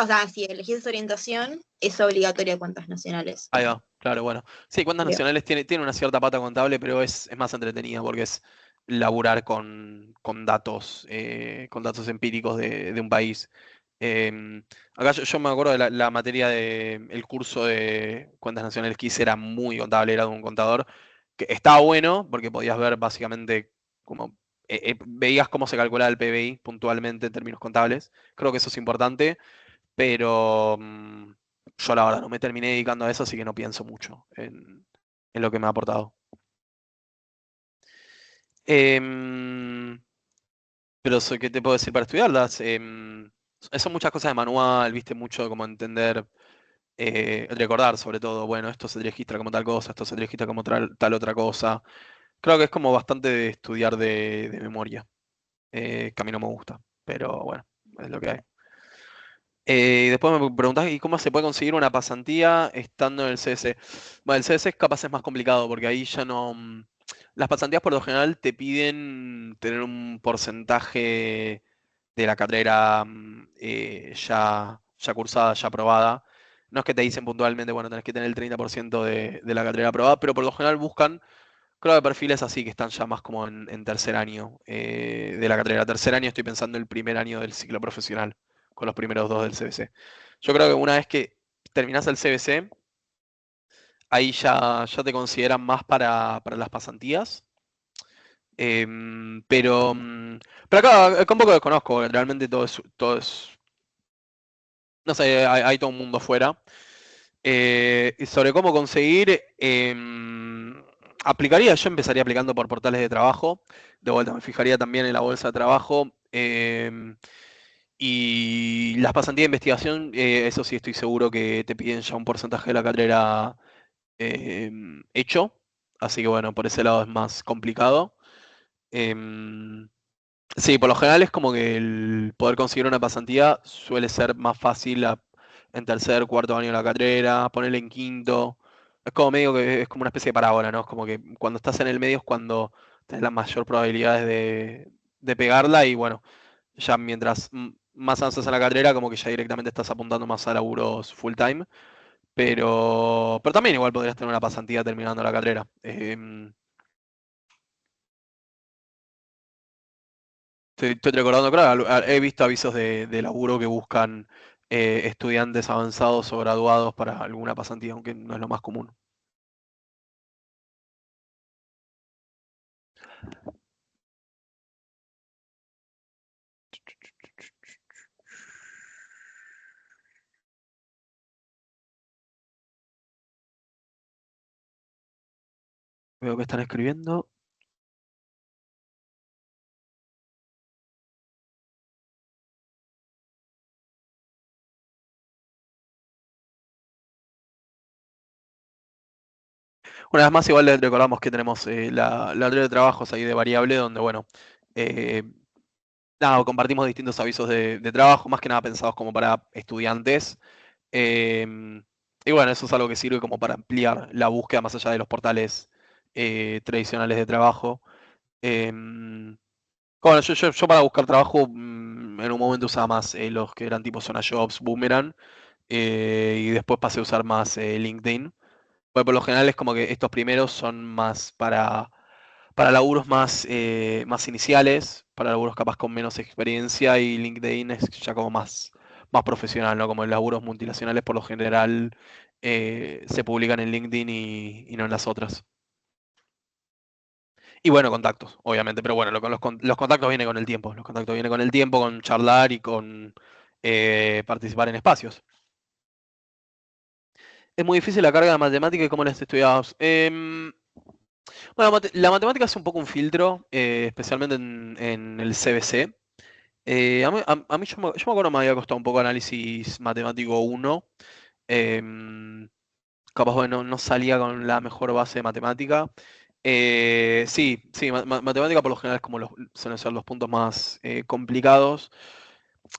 O sea, si elegís orientación, es obligatoria cuentas nacionales. Ahí va, claro, bueno. Sí, cuentas Creo. nacionales tiene una cierta pata contable, pero es más entretenida porque es laburar con datos empíricos de un país. Acá yo me acuerdo de la materia el curso de cuentas nacionales que hice era muy contable, era de un contador, que estaba bueno porque podías ver básicamente como veías cómo se calculaba el PBI puntualmente en términos contables. Creo que eso es importante, pero yo la verdad no me terminé dedicando a eso, así que no pienso mucho en lo que me ha aportado. Em, pero ¿qué te puedo decir para estudiarlas? Son muchas cosas de manual, viste, mucho como entender, recordar sobre todo, bueno, esto se registra como tal cosa, esto se registra como tal otra cosa. Creo que es como bastante de estudiar de memoria, que a mí no me gusta, pero bueno, es lo que hay. Después me preguntás, ¿y cómo se puede conseguir una pasantía estando en el CS? Bueno, el CS capaz es más complicado porque ahí ya no. Las pasantías por lo general te piden tener un porcentaje de la carrera ya cursada, ya aprobada. No es que te dicen puntualmente, bueno, tenés que tener el 30% de la carrera aprobada, pero por lo general buscan, creo que perfiles así que están ya más como en tercer año de la carrera. Tercer año estoy pensando el primer año del ciclo profesional, con los primeros dos del CBC. Yo creo que una vez que terminás el CBC, ahí ya te consideran más para las pasantías. Pero acá un poco desconozco, realmente todo es, no sé, hay todo un mundo fuera. Y sobre cómo conseguir, yo empezaría aplicando por portales de trabajo, de vuelta me fijaría también en la bolsa de trabajo, y las pasantías de investigación, eso sí estoy seguro que te piden ya un porcentaje de la carrera hecho, así que bueno, por ese lado es más complicado. Em, Sí, por lo general es como que el poder conseguir una pasantía suele ser más fácil en tercer, cuarto año de la carrera, ponerle en quinto. Es como medio que es como una especie de parábola, ¿no? Es como que cuando estás en el medio es cuando tenés las mayor probabilidades de pegarla y bueno, ya mientras más avanzas en la carrera, como que ya directamente estás apuntando más a laburos full time. Pero también igual podrías tener una pasantía terminando la carrera. Estoy recordando, claro, he visto avisos de laburo que buscan estudiantes avanzados o graduados para alguna pasantía, aunque no es lo más común. Veo que están escribiendo. Una vez más, igual les recordamos que tenemos la red de trabajos ahí de variable, donde, bueno, eh, nada, compartimos distintos avisos de trabajo, más que nada pensados como para estudiantes. Y bueno, eso es algo que sirve como para ampliar la búsqueda más allá de los portales tradicionales de trabajo. Em, bueno, yo para buscar trabajo en un momento usaba más los que eran tipo Zona Jobs, Boomerang, y después pasé a usar más LinkedIn. Bueno, por lo general es como que estos primeros son más para laburos más iniciales, para laburos capaz con menos experiencia, y LinkedIn es ya como más profesional, ¿no? Como en laburos multinacionales por lo general se publican en LinkedIn y no en las otras. Y bueno, contactos, obviamente, pero bueno, los contactos vienen con el tiempo, los contactos vienen con el tiempo, con charlar y con participar en espacios. Es muy difícil la carga de matemática y cómo las estudiabas. Bueno, la matemática es un poco un filtro, especialmente en el CBC. A mí yo me acuerdo me había costado un poco análisis matemático uno. em, Capaz bueno, no salía con la mejor base de matemática. Sí, sí, matemática por lo general es como suelen ser los puntos más complicados.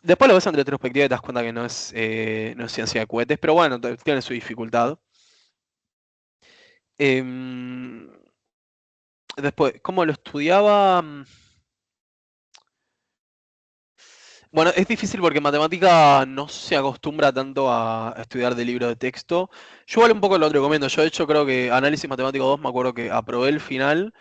Después lo ves en retrospectiva y te das cuenta que no es ciencia de cohetes, pero bueno, tiene su dificultad. Em, Después, ¿cómo lo estudiaba? Bueno, es difícil porque en matemática no se acostumbra tanto a estudiar de libro de texto. Yo igual un poco lo recomiendo. Yo de hecho creo que Análisis Matemático 2 me acuerdo que aprobé el final,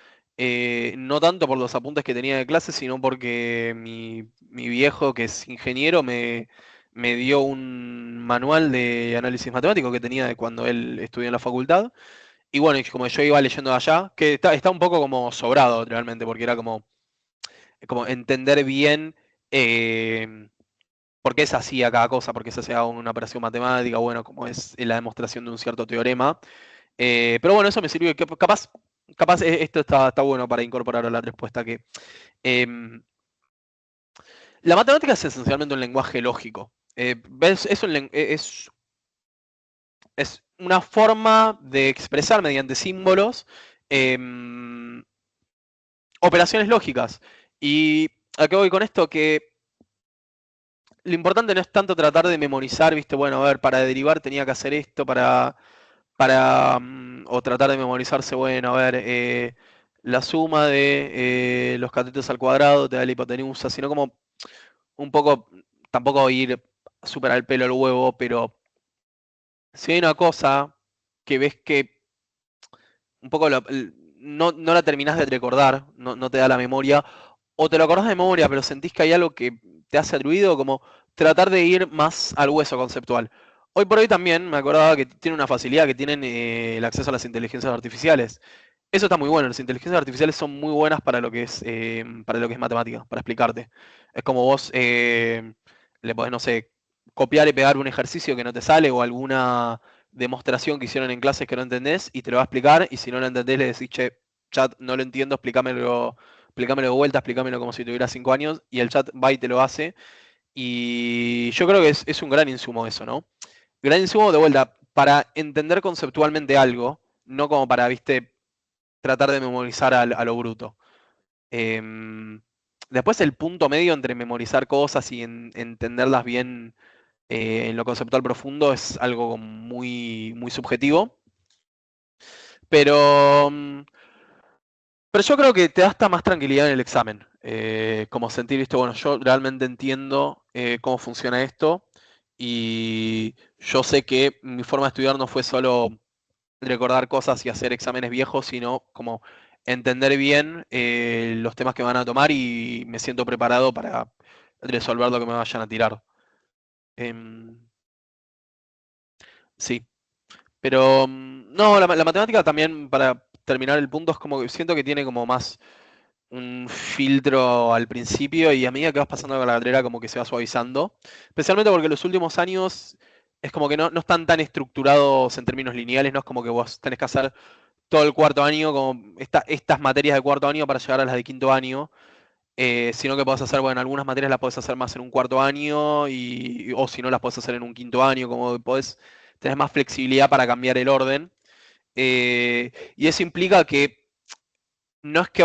no tanto por los apuntes que tenía de clase, sino porque mi viejo, que es ingeniero, me dio un manual de análisis matemático que tenía de cuando él estudió en la facultad. Y bueno, y como yo iba leyendo de allá, que está un poco como sobrado realmente, porque era como entender bien eh, por qué se hacía cada cosa, por qué se hacía una operación matemática, bueno, como es la demostración de un cierto teorema. Pero bueno, eso me sirve, capaz esto está bueno para incorporar a la respuesta que em, la matemática es esencialmente un lenguaje lógico. ¿Ves? Es una forma de expresar mediante símbolos em, operaciones lógicas. ¿Y a qué voy con esto? Que lo importante no es tanto tratar de memorizar, viste, bueno, a ver, para derivar tenía que hacer esto, o tratar de memorizarse, bueno, a ver, la suma de los catetos al cuadrado te da la hipotenusa, sino como un poco, tampoco ir súper al pelo el huevo, pero si hay una cosa que ves que un poco no la terminás de recordar, no te da la memoria, o te lo acordás de memoria, pero sentís que hay algo que te hace ruido, como tratar de ir más al hueso conceptual. Hoy por hoy también me acordaba que tiene una facilidad, que tienen el acceso a las inteligencias artificiales. Eso está muy bueno, las inteligencias artificiales son muy buenas para lo que es matemática, para explicarte. Es como vos le podés, no sé, copiar y pegar un ejercicio que no te sale o alguna demostración que hicieron en clases que no entendés y te lo va a explicar, y si no lo entendés le decís, che, chat, no lo entiendo, explícamelo de vuelta, explícamelo como si tuviera 5 años, y el chat va y te lo hace. Y yo creo que es un gran insumo eso, ¿no? Gran insumo de vuelta para entender conceptualmente algo, no como para, viste, tratar de memorizar a lo bruto. Em, Después el punto medio entre memorizar cosas y entenderlas bien en lo conceptual profundo es algo muy, muy subjetivo, pero, pero yo creo que te da hasta más tranquilidad en el examen. Como sentir, viste, bueno, yo realmente entiendo cómo funciona esto, y yo sé que mi forma de estudiar no fue solo recordar cosas y hacer exámenes viejos, sino como entender bien los temas que van a tomar, y me siento preparado para resolver lo que me vayan a tirar. Em, sí, pero no, la matemática también, para terminar el punto, es como que siento que tiene como más un filtro al principio, y a medida que vas pasando con la carrera como que se va suavizando, especialmente porque los últimos años es como que no están tan estructurados en términos lineales, no es como que vos tenés que hacer todo el cuarto año, como estas materias de cuarto año para llegar a las de quinto año, sino que podés hacer, bueno, algunas materias las podés hacer más en un cuarto año, o si no las podés hacer en un quinto año, como que tenés más flexibilidad para cambiar el orden. Y eso implica que no es que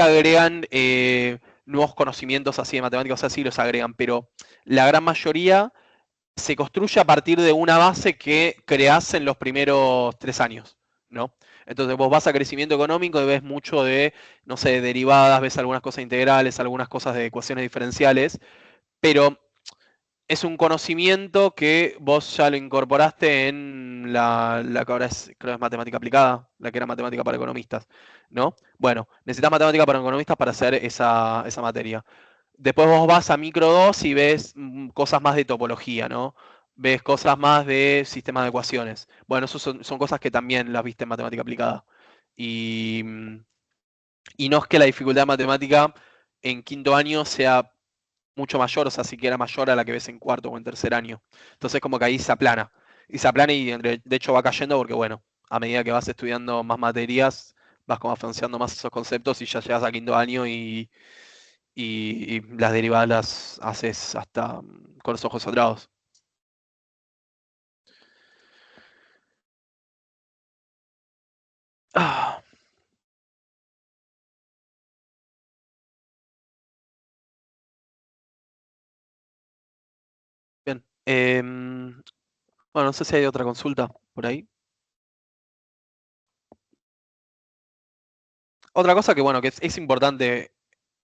agregan nuevos conocimientos así de matemáticas, o sea, sí los agregan, pero la gran mayoría se construye a partir de una base que creás en los primeros 3 años, ¿no? Entonces vos vas a crecimiento económico y ves mucho de, no sé, derivadas, ves algunas cosas integrales, algunas cosas de ecuaciones diferenciales, pero es un conocimiento que vos ya lo incorporaste en la que ahora es, creo es matemática aplicada, la que era matemática para economistas, ¿no? Bueno, necesitas matemática para economistas para hacer esa materia. Después vos vas a micro 2 y ves cosas más de topología, ¿no? Ves cosas más de sistemas de ecuaciones. Bueno, eso son cosas que también las viste en matemática aplicada. Y, y no es que la dificultad de matemática en quinto año sea mucho mayor, o sea, siquiera mayor a la que ves en cuarto o en tercer año. Entonces como que ahí se aplana. Y se aplana y de hecho va cayendo porque, bueno, a medida que vas estudiando más materias, vas como afianzando más esos conceptos y ya llegas a quinto año y las derivadas las haces hasta con los ojos cerrados. Ah, bien. Bueno, no sé si hay otra consulta por ahí. Otra cosa que, bueno, que es importante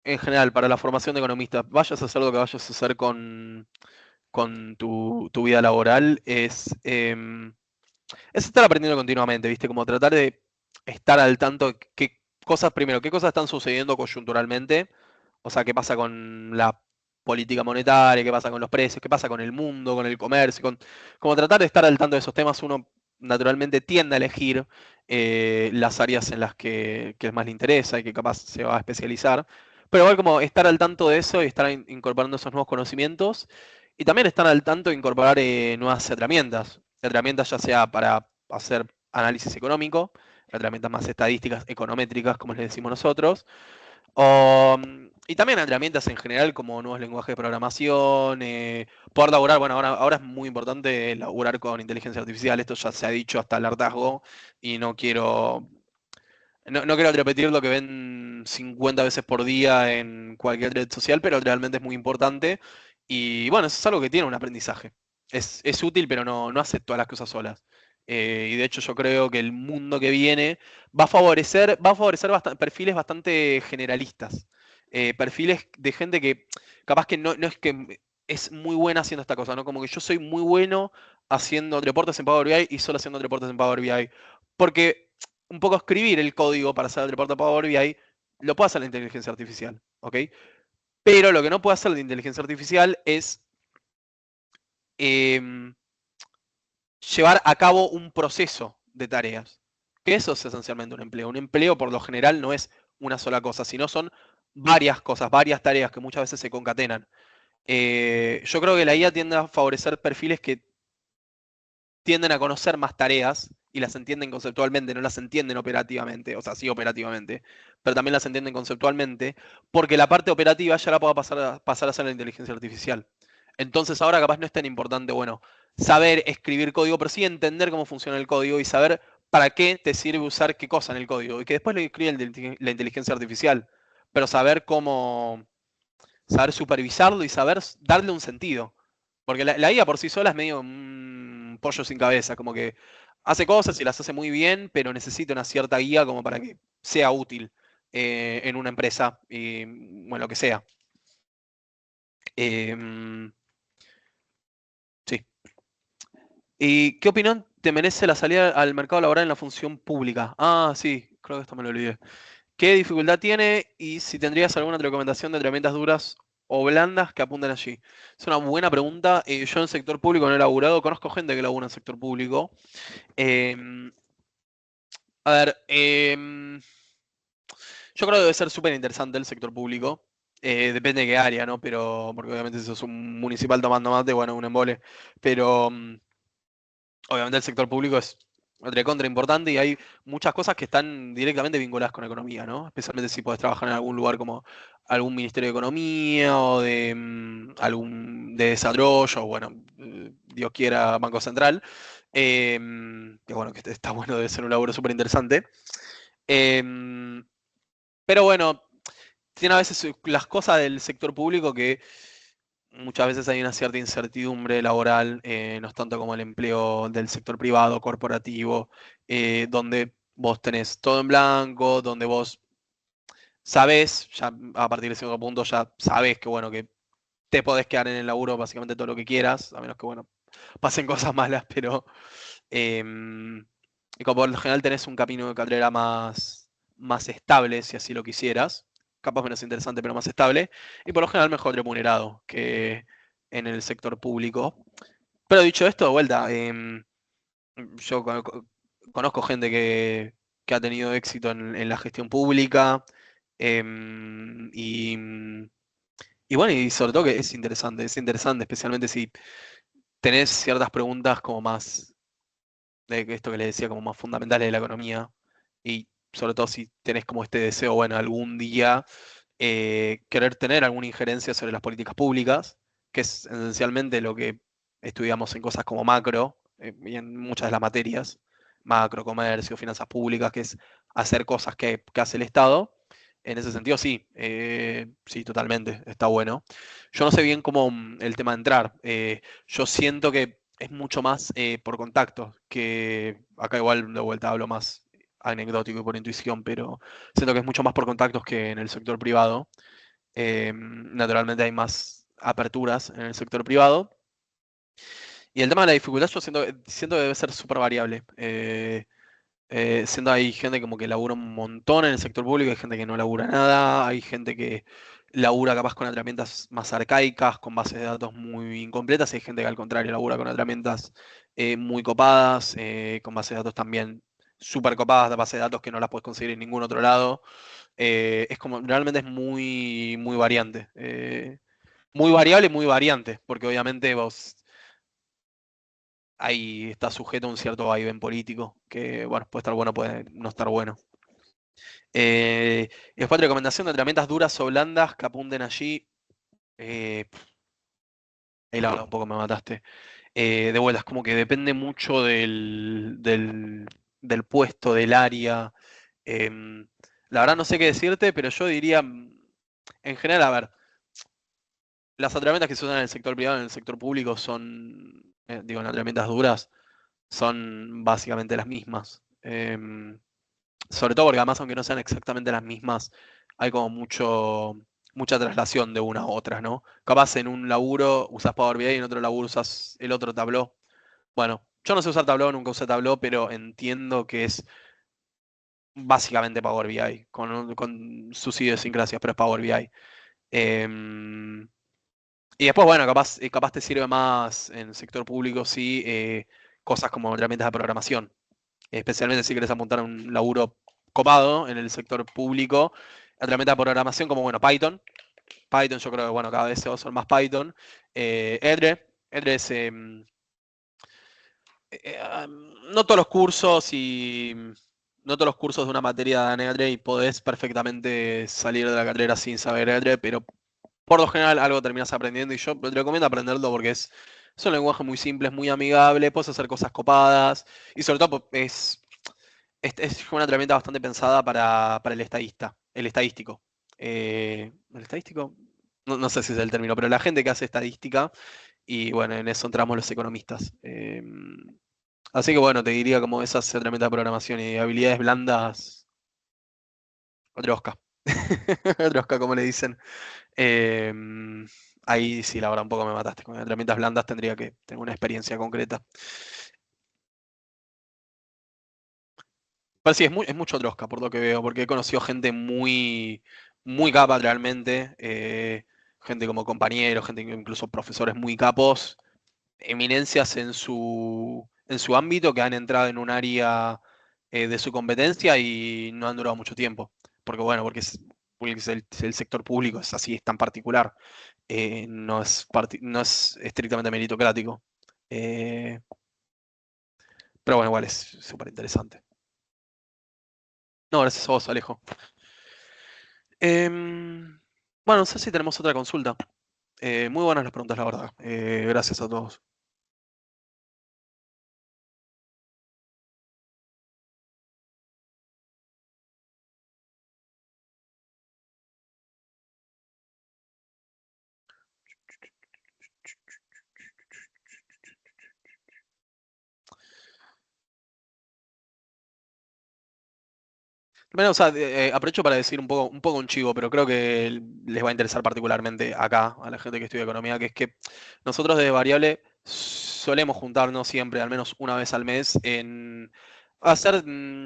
en general para la formación de economistas, vayas a hacer lo que vayas a hacer con tu vida laboral, es estar aprendiendo continuamente, ¿viste? Como tratar de estar al tanto de qué cosas, primero, qué cosas están sucediendo coyunturalmente, o sea, qué pasa con la política monetaria, qué pasa con los precios, qué pasa con el mundo, con el comercio, como tratar de estar al tanto de esos temas, uno naturalmente tiende a elegir las áreas en las que más le interesa y que capaz se va a especializar, pero igual como estar al tanto de eso y estar incorporando esos nuevos conocimientos y también estar al tanto de incorporar nuevas herramientas ya sea para hacer análisis económico, herramientas más estadísticas, econométricas, como les decimos nosotros, y también herramientas en general como nuevos lenguajes de programación, poder laburar, bueno, ahora es muy importante laburar con inteligencia artificial, esto ya se ha dicho hasta el hartazgo y no quiero repetir lo que ven 50 veces por día en cualquier red social, pero realmente es muy importante. Y bueno, eso es algo que tiene un aprendizaje. Es útil, pero no hace todas las cosas solas. Y de hecho yo creo que el mundo que viene va a favorecer perfiles bastante generalistas. Perfiles de gente que capaz que no es que es muy buena haciendo esta cosa, ¿no? Como que yo soy muy bueno haciendo reportes en Power BI y solo haciendo reportes en Power BI. Porque un poco escribir el código para hacer el reporte Power BI, lo puede hacer la inteligencia artificial, ¿ok? Pero lo que no puede hacer la inteligencia artificial es eh, llevar a cabo un proceso de tareas. Que eso es esencialmente un empleo. Un empleo por lo general no es una sola cosa, sino son varias cosas, varias tareas que muchas veces se concatenan. Yo creo que la IA tiende a favorecer perfiles que tienden a conocer más tareas y las entienden conceptualmente, no las entienden operativamente, o sea, sí operativamente, pero también las entienden conceptualmente, porque la parte operativa ya la puede pasar a ser la inteligencia artificial. Entonces ahora capaz no es tan importante, bueno, saber escribir código, pero sí entender cómo funciona el código y saber para qué te sirve usar qué cosa en el código, y que después lo escribe la inteligencia artificial, pero saber supervisarlo y saber darle un sentido. Porque la IA por sí sola es medio un pollo sin cabeza, como que hace cosas y las hace muy bien, pero necesita una cierta guía como para que sea útil en una empresa y bueno, lo que sea. Em, sí. ¿Y qué opinión te merece la salida al mercado laboral en la función pública? Ah, sí, creo que esto me lo olvidé. ¿Qué dificultad tiene y si tendrías alguna recomendación de herramientas duras o blandas que apunten allí? Es una buena pregunta. Yo en el sector público no he laburado, conozco gente que labura en el sector público. Em, a ver, yo creo que debe ser súper interesante el sector público. Depende de qué área, ¿no? Pero, porque obviamente si sos un municipal tomando mate, bueno, un embole. Pero obviamente el sector público es recontra importante y hay muchas cosas que están directamente vinculadas con economía, ¿no? Especialmente si podés trabajar en algún lugar como algún ministerio de economía o de algún de desarrollo, o bueno, Dios quiera, Banco Central. Que bueno, que está bueno, debe ser un laburo súper interesante. Pero bueno, tiene a veces las cosas del sector público que muchas veces hay una cierta incertidumbre laboral, no es tanto como el empleo del sector privado, corporativo, donde vos tenés todo en blanco, donde vos sabés, ya a partir de cierto punto ya sabés que bueno, que te podés quedar en el laburo básicamente todo lo que quieras, a menos que bueno, pasen cosas malas, pero y como por lo general tenés un camino de carrera más estable, si así lo quisieras, capaz menos interesante, pero más estable, y por lo general mejor remunerado que en el sector público. Pero dicho esto, de vuelta, yo conozco gente que ha tenido éxito en la gestión pública, y bueno, y sobre todo que es interesante, especialmente si tenés ciertas preguntas como más de esto que le decía, como más fundamentales de la economía, y sobre todo si tenés como este deseo, bueno, algún día querer tener alguna injerencia sobre las políticas públicas, que es esencialmente lo que estudiamos en cosas como macro, y en muchas de las materias, macro, comercio, finanzas públicas, que es hacer cosas que hace el Estado. En ese sentido, sí, sí, totalmente, está bueno. Yo no sé bien cómo el tema de entrar. Yo siento que es mucho más por contacto, que acá igual de vuelta hablo más anecdótico y por intuición, pero siento que es mucho más por contactos que en el sector privado. Naturalmente hay más aperturas en el sector privado. Y el tema de la dificultad yo siento que debe ser súper variable. Siento hay gente como que labura un montón en el sector público, hay gente que no labura nada, hay gente que labura capaz con herramientas más arcaicas, con bases de datos muy incompletas, y hay gente que al contrario labura con herramientas muy copadas, con bases de datos también súper copadas, de bases de datos que no las puedes conseguir en ningún otro lado. Es como, realmente es muy variante. Muy variable y muy variante, porque obviamente vos ahí está sujeto a un cierto vaivén político, que bueno, puede estar bueno, puede no estar bueno. Y después recomendación de herramientas duras o blandas que apunten allí. eh, Ahí la verdad un poco me mataste. De vuelta, es como que depende mucho del puesto, del área. La verdad no sé qué decirte, pero yo diría, en general, a ver, las herramientas que se usan en el sector privado y en el sector público son, digo, en herramientas duras, son básicamente las mismas. Sobre todo porque además, aunque no sean exactamente las mismas, hay como mucha traslación de una a otra, ¿no? Capaz en un laburo usas Power BI y en otro laburo usas el otro Tableau. Bueno, yo no sé usar Tableau, nunca usé Tableau, pero entiendo que es básicamente Power BI, con sus idiosincrasias, pero es Power BI. Em, y después, bueno, capaz te sirve más en el sector público, sí, cosas como herramientas de programación, especialmente si quieres apuntar a un laburo copado en el sector público, herramientas de programación como, bueno, Python yo creo que, bueno, cada vez se va a usar más Python, Edre es, no todos los cursos y no todos los cursos de una materia dan Edre y podés perfectamente salir de la carrera sin saber Edre, pero por lo general algo terminas aprendiendo y yo te recomiendo aprenderlo porque es un lenguaje muy simple, es muy amigable, puedes hacer cosas copadas y sobre todo es una herramienta bastante pensada para el estadista, el estadístico. ¿El estadístico? No sé si es el término, pero la gente que hace estadística, y bueno, en eso entramos los economistas. Así que bueno, te diría como esas herramientas de programación y habilidades blandas, Drosca. Drosca, como le dicen. Eh, Ahí sí, la verdad, un poco me mataste. Con herramientas blandas tendría que tener una experiencia concreta. Pero sí, es mucho Drosca, por lo que veo, porque he conocido gente muy capa realmente. Gente como compañeros, gente incluso profesores muy capos, eminencias en su ámbito que han entrado en un área de su competencia y no han durado mucho tiempo. Porque bueno, porque es el sector público, es así, es tan particular. No es estrictamente meritocrático. Eh, pero bueno, igual es súper interesante. No, gracias a vos, Alejo. Bueno, no sé si tenemos otra consulta. Muy buenas las preguntas, la verdad. Gracias a todos. Bueno, o sea, aprovecho para decir un poco un chivo, pero creo que les va a interesar particularmente acá, a la gente que estudia economía, que es que nosotros de Variable solemos juntarnos siempre, al menos una vez al mes, en hacer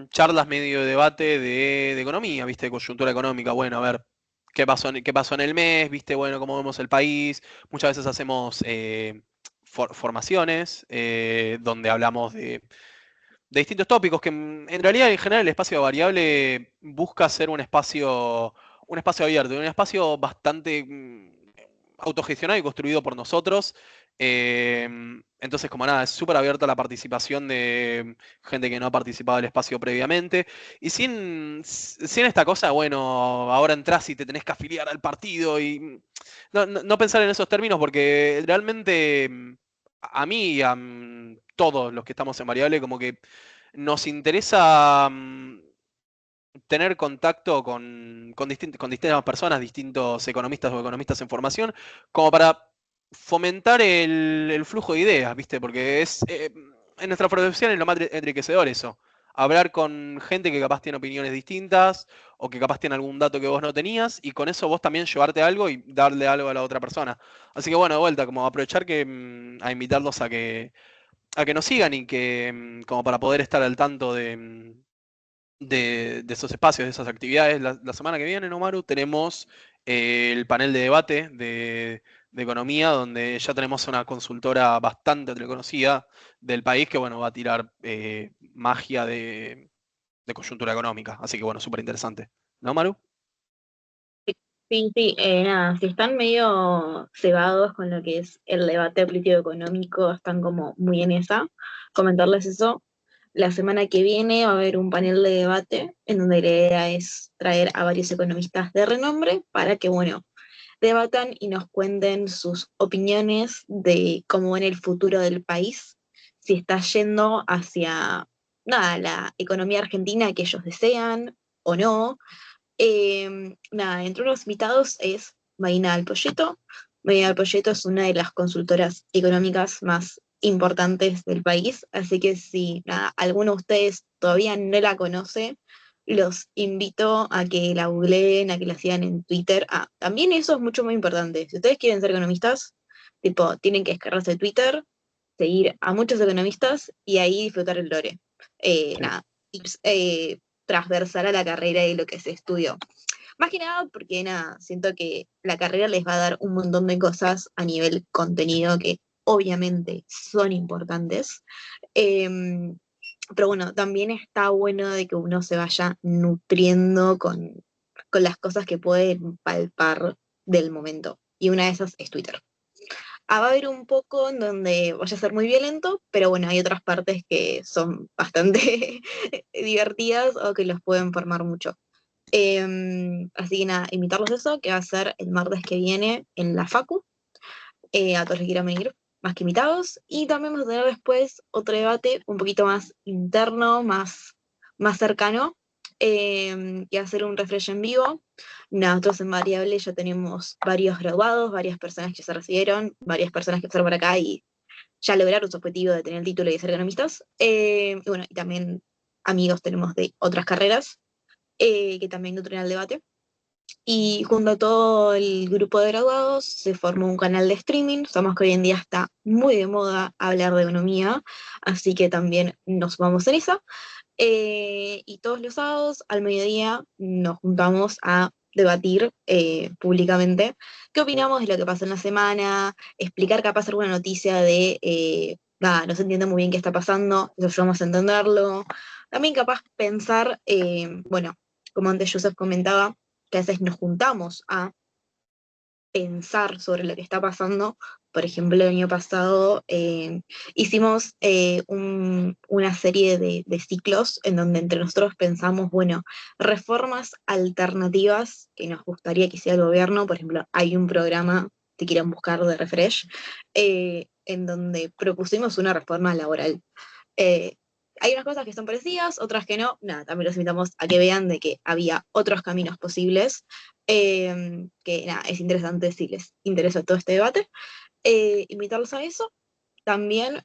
charlas medio de debate de economía, ¿viste? De coyuntura económica. Bueno, a ver, qué pasó en el mes, ¿viste? Bueno, cómo vemos el país. Muchas veces hacemos formaciones donde hablamos de distintos tópicos, que en realidad en general el espacio variable busca ser un espacio abierto, un espacio bastante autogestionado y construido por nosotros. Eh, entonces, como nada, es súper abierta la participación de gente que no ha participado del espacio previamente. Y sin esta cosa, bueno, ahora entras y te tenés que afiliar al partido y no pensar en esos términos porque realmente a mí y a todos los que estamos en variable, como que nos interesa tener contacto con distintas personas, distintos economistas o economistas en formación, como para fomentar el flujo de ideas, ¿viste? Porque en nuestra profesión es lo más enriquecedor eso. Hablar con gente que capaz tiene opiniones distintas o que capaz tiene algún dato que vos no tenías y con eso vos también llevarte algo y darle algo a la otra persona. Así que bueno, de vuelta, como aprovechar que a invitarlos a que nos sigan y que como para poder estar al tanto de esos espacios, de esas actividades. La semana que viene, ¿no, Maru? Tenemos el panel de debate de economía, donde ya tenemos una consultora bastante reconocida del país que, bueno, va a tirar magia de coyuntura económica. Así que, bueno, súper interesante. ¿No, Maru? Sí, sí, nada, si están medio cebados con lo que es el debate político económico, están como muy en esa, comentarles eso. La semana que viene va a haber un panel de debate en donde la idea es traer a varios economistas de renombre para que, bueno, debatan y nos cuenten sus opiniones de cómo ven el futuro del país, si está yendo hacia, nada, la economía argentina que ellos desean o no. Nada, entre unos invitados es Marina Alpoyeto. Marina Alpoyeto es una de las consultoras económicas más importantes del país, así que si nada, alguno de ustedes todavía no la conoce, los invito a que la googleen, a que la sigan en Twitter. Ah, también eso es mucho muy importante. Si ustedes quieren ser economistas, tipo, tienen que descargarse de Twitter, seguir a muchos economistas y ahí disfrutar el lore. Sí. Nada, tips, transversal a la carrera y lo que se estudió. Más que nada porque nada, siento que la carrera les va a dar un montón de cosas a nivel contenido que obviamente son importantes. Em, pero bueno, también está bueno de que uno se vaya nutriendo con las cosas que pueden palpar del momento. Y una de esas es Twitter. Ah, va a haber un poco en donde vaya a ser muy violento, pero bueno, hay otras partes que son bastante divertidas o que los pueden formar mucho. Así que nada, invitarlos a eso, que va a ser el martes que viene en la Facu, a todos los que quieran venir, más que invitados. Y también vamos a tener después otro debate un poquito más interno, más cercano, que va a ser un refresh en vivo. Nosotros en Variable ya tenemos varios graduados, varias personas que se recibieron, varias personas que pasaron por acá y ya lograron su objetivo de tener el título y de ser economistas. Y bueno, y también amigos tenemos de otras carreras que también nutren al debate. Y junto a todo el grupo de graduados se formó un canal de streaming. Sabemos que hoy en día está muy de moda hablar de economía, así que también nos vamos en esa. Y todos los sábados al mediodía nos juntamos a debatir públicamente qué opinamos de lo que pasó en la semana, explicar capaz alguna noticia de, nada, no se entiende muy bien qué está pasando, nos ayudamos a entenderlo. También capaz pensar, bueno, como antes Joseph comentaba, que a veces nos juntamos a pensar sobre lo que está pasando. Por ejemplo, el año pasado hicimos una serie de ciclos en donde entre nosotros pensamos, bueno, reformas alternativas que nos gustaría que hiciera el gobierno. Por ejemplo, hay un programa, si quieren buscar de Refresh, en donde propusimos una reforma laboral. Eh, hay unas cosas que son parecidas, otras que no. Nada, también los invitamos a que vean de que había otros caminos posibles, que nada, es interesante si les interesa todo este debate. Invitarlos a eso. También,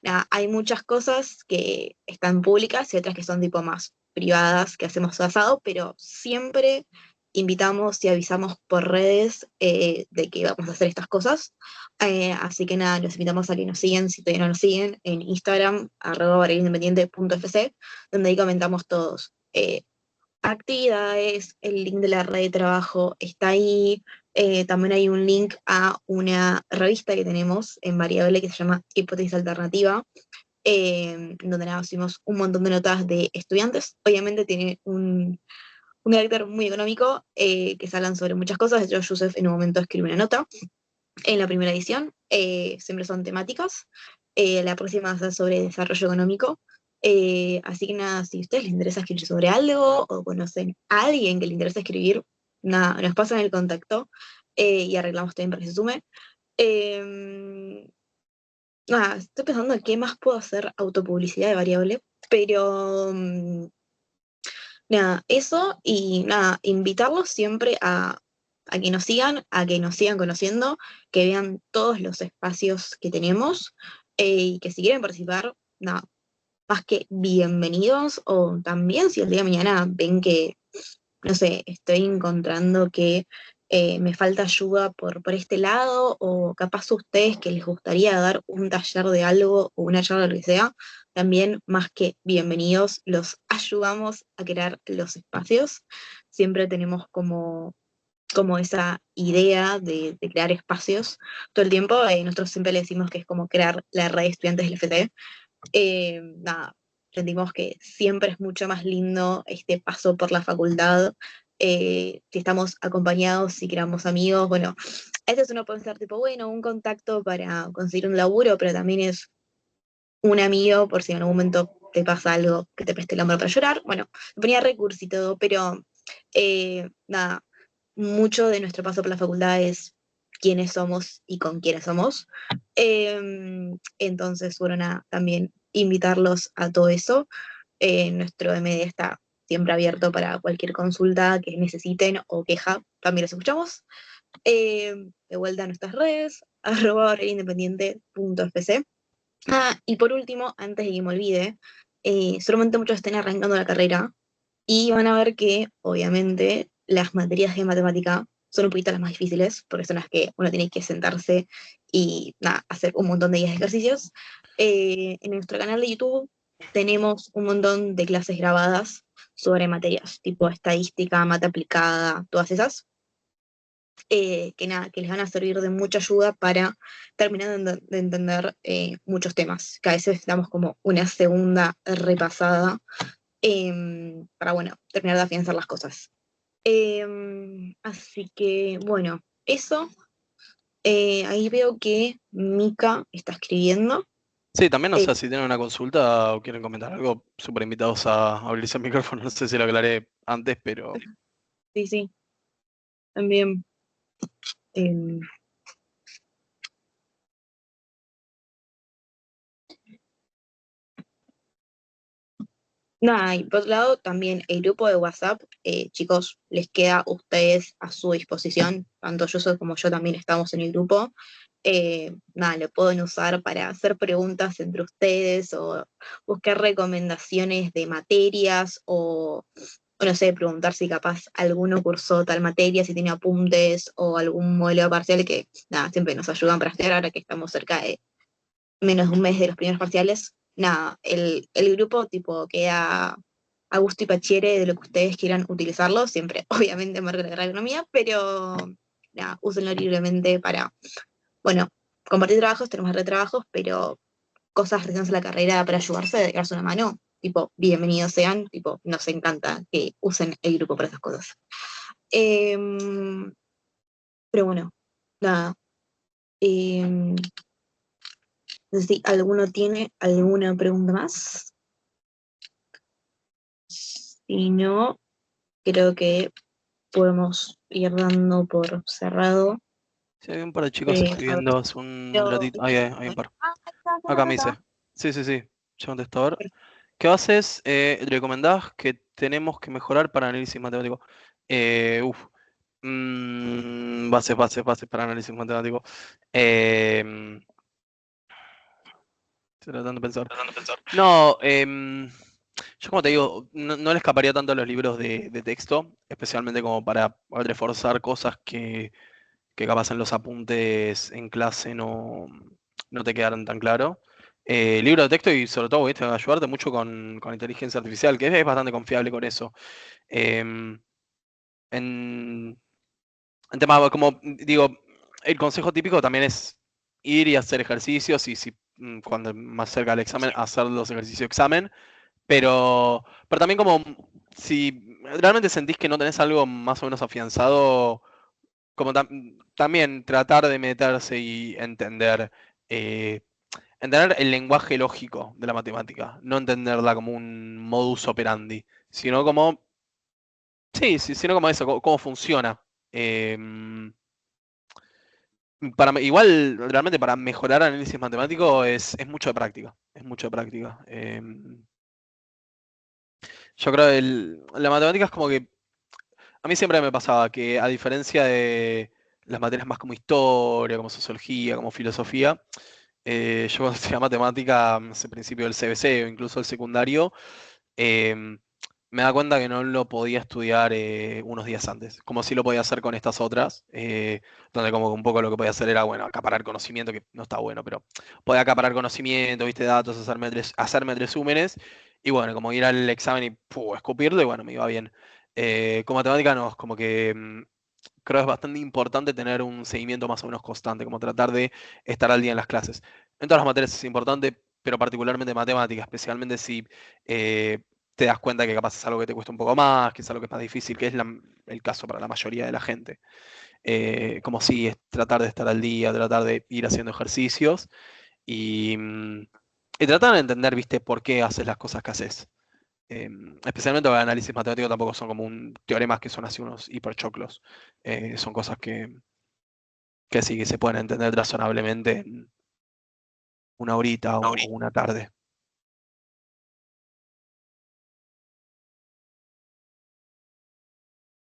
nada, hay muchas cosas que están públicas y otras que son tipo más privadas que hacemos asado, pero siempre invitamos y avisamos por redes de que vamos a hacer estas cosas. Así que nada, los invitamos a que nos sigan, si todavía no nos siguen, en Instagram, @barrilindependiente.fc, donde ahí comentamos todos. Actividades, el link de la red de trabajo está ahí. También hay un link a una revista que tenemos en Variable que se llama Hipótesis Alternativa, donde nada, hicimos un montón de notas de estudiantes. Obviamente tiene un carácter muy económico, que se hablan sobre muchas cosas. Yo, Yusef, en un momento escribí una nota en la primera edición, siempre son temáticas. La próxima va a ser sobre desarrollo económico. Así que nada, si a ustedes les interesa escribir sobre algo o conocen a alguien que le interesa escribir, nada, nos pasan el contacto y arreglamos también para que se sume. Eh, Nada, estoy pensando en qué más puedo hacer autopublicidad de variable, pero nada, eso y nada, invitarlos siempre a que nos sigan, a que nos sigan conociendo, que vean todos los espacios que tenemos y que si quieren participar, nada, más que bienvenidos o también si el día de mañana ven que no sé, estoy encontrando que me falta ayuda por este lado, o capaz a ustedes que les gustaría dar un taller de algo o una charla de lo que sea, también más que bienvenidos, los ayudamos a crear los espacios. Siempre tenemos como esa idea de crear espacios todo el tiempo. Nosotros siempre le decimos que es como crear la red de estudiantes del FT. Nada, sentimos que siempre es mucho más lindo este paso por la facultad. Si estamos acompañados, si creamos amigos, bueno, a veces uno puede ser tipo, bueno, un contacto para conseguir un laburo, pero también es un amigo por si en algún momento te pasa algo que te preste el hombro para llorar. Bueno, me ponía recursos y todo, pero nada, mucho de nuestro paso por la facultad es quiénes somos y con quiénes somos. Entonces, bueno, nada, también invitarlos a todo eso. Nuestro MD está siempre abierto para cualquier consulta que necesiten o queja, también los escuchamos. De vuelta a nuestras redes, @independiente.fc. Y por último, antes de que me olvide, solamente muchos estén arrancando la carrera y van a ver que, obviamente, las materias de matemática son un poquito las más difíciles, porque son las que uno tiene que sentarse y nada, hacer un montón de guías de ejercicios. En nuestro canal de YouTube tenemos un montón de clases grabadas sobre materias tipo estadística, mate aplicada, todas esas, que nada, que les van a servir de mucha ayuda para terminar de entender muchos temas, que a veces damos como una segunda repasada para, bueno, terminar de afianzar las cosas. Así que, bueno, eso. Ahí veo que Mika está escribiendo. Sí, también, o Eh, sea, si tienen una consulta o quieren comentar algo, súper invitados a abrirse el micrófono. No sé si lo aclaré antes, pero sí, sí, también. em, Nada, y por otro lado, también el grupo de WhatsApp, chicos, les queda a ustedes a su disposición, tanto yo como yo también estamos en el grupo. Nada, lo pueden usar para hacer preguntas entre ustedes o buscar recomendaciones de materias o no sé, preguntar si capaz alguno cursó tal materia, si tiene apuntes o algún modelo parcial que, nada, siempre nos ayudan para estudiar ahora que estamos cerca de menos de un mes de los primeros parciales. Nada, el grupo tipo queda a gusto y pachiere de lo que ustedes quieran utilizarlo, siempre, obviamente, marco la economía, pero nada, úsenlo libremente para, bueno, compartir trabajos, tenemos retrabajos, pero cosas relacionadas a la carrera para ayudarse, de darse una mano, tipo, bienvenidos sean, tipo, nos encanta que usen el grupo para esas cosas. Em, pero bueno, nada. em, no sé si alguno tiene alguna pregunta más. Si no, creo que podemos ir dando por cerrado. sí, hay un par de chicos A ver, escribiendo hace un pero... ratito. Hay un par. Acá me dice. Acá. Sí, sí, sí. Ya contesto. A ver. ¿Qué haces? ¿Recomendás que tenemos que mejorar para análisis matemático? Uf. Bases para análisis matemático. Estoy tratando de pensar. No, Yo como te digo, no le escaparía tanto a los libros de texto, especialmente como para poder reforzar cosas que capaz en los apuntes en clase no te quedaron tan claro. Libro de texto y sobre todo, ¿viste? Ayudarte mucho con inteligencia artificial, que es bastante confiable con eso. Em, en, en tema, como digo, el consejo típico también es ir y hacer ejercicios y si cuando más cerca del examen, hacer los ejercicios de examen, pero también como si realmente sentís que no tenés algo más o menos afianzado, como también tratar de meterse y eh, entender el lenguaje lógico de la matemática, no entenderla como un modus operandi, sino como, sí, sino como eso, cómo funciona. Em, igual, realmente para mejorar análisis matemático es mucho de práctica, es mucho de práctica. Yo creo que la matemática es como que, a mí siempre me pasaba que a diferencia de las materias más como historia, como sociología, como filosofía, yo cuando estudiaba matemática, no sé, principio del CBC o incluso el secundario, em, me da cuenta que no lo podía estudiar unos días antes, como si lo podía hacer con estas otras, donde como que un poco lo que podía hacer era, bueno, acaparar conocimiento, que no está bueno, pero podía acaparar conocimiento, viste, datos, hacerme resúmenes, y bueno, como ir al examen y escupirlo, y bueno, me iba bien. Con matemática no, es como que creo que es bastante importante tener un seguimiento más o menos constante, como tratar de estar al día en las clases. En todas las materias es importante, pero particularmente matemática, especialmente si te das cuenta que capaz es algo que te cuesta un poco más, que es algo que es más difícil, que es el caso para la mayoría de la gente. Como si es tratar de estar al día, tratar de ir haciendo ejercicios y tratar de entender, viste, por qué haces las cosas que haces. Especialmente el análisis matemático tampoco son como un teoremas que son así unos hiperchoclos. Son cosas que sí, que se pueden entender razonablemente en una horita o una tarde.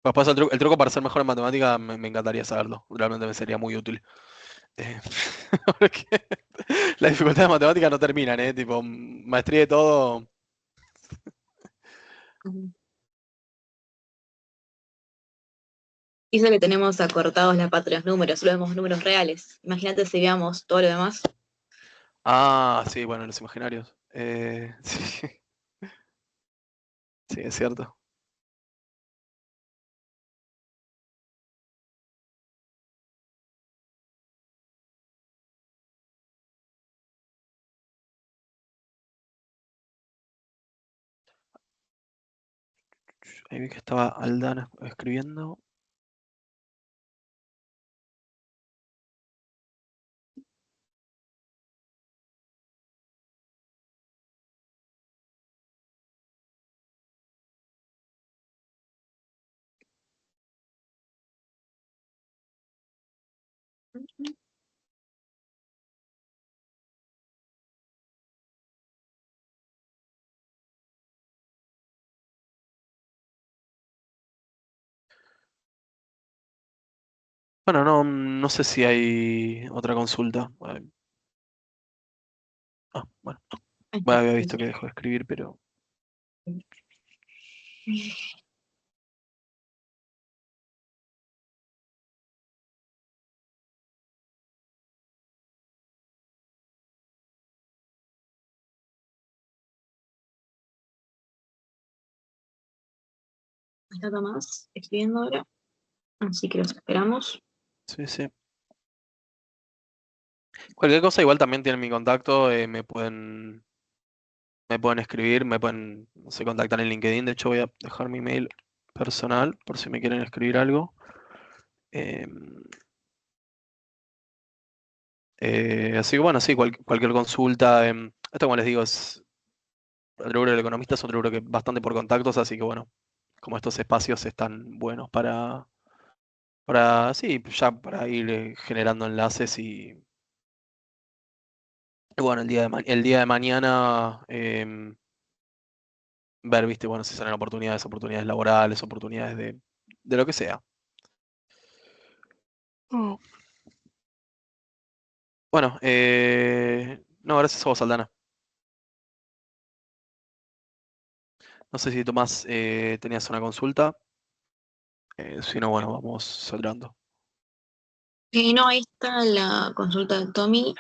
Después el truco para ser mejor en matemática me encantaría saberlo. Realmente me sería muy útil. Eh, porque las dificultades de matemática no terminan, ¿eh? Tipo, maestría de todo. Ujú. Y eso que tenemos acortados la parte de los números, solo vemos números reales. Imagínate si veamos todo lo demás. Ah, sí, bueno, los imaginarios. Sí, sí, es cierto. Ahí vi que estaba Aldana escribiendo. Bueno, no sé si hay otra consulta. Bueno, bueno, había visto que dejó de escribir, pero. Está Tomás escribiendo ahora, así que los esperamos. Sí, sí. Cualquier cosa, igual también tienen mi contacto, me pueden escribir, me pueden, no sé, contactar en LinkedIn. De hecho, voy a dejar mi mail personal por si me quieren escribir algo. Em, así que bueno, sí, cualquier consulta. Esto, como les digo, el rubro del economista es otro rubro que bastante por contactos, así que bueno, como estos espacios están buenos sí, ya para ir generando enlaces y bueno, el día de mañana ver, viste, bueno, si salen oportunidades laborales, oportunidades de lo que sea. Mm. Bueno, no, gracias a vos, Aldana. No sé si Tomás tenías una consulta. Si no, bueno, vamos cerrando. Y no, ahí está la consulta de Tommy.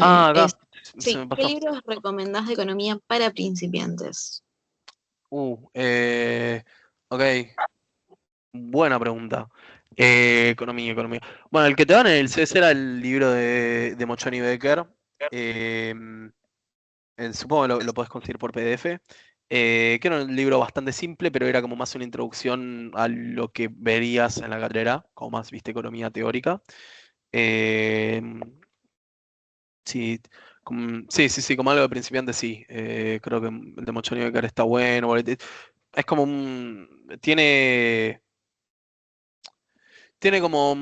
Ah, acá. Se Sí, me ¿qué pasó. libros recomendás de economía para principiantes? Uh, eh, ok, buena pregunta. Economía, economía. Bueno, el que te dan en el CS era el libro de Mochoni Becker. Eh, Supongo que lo podés conseguir por PDF. Que era un libro bastante simple, pero era como más una introducción a lo que verías en la carrera, como más, viste, economía teórica. Eh, sí, sí, como algo de principiante, sí. Creo que el de Mochoni Becker está bueno. Porque es como un... Tiene como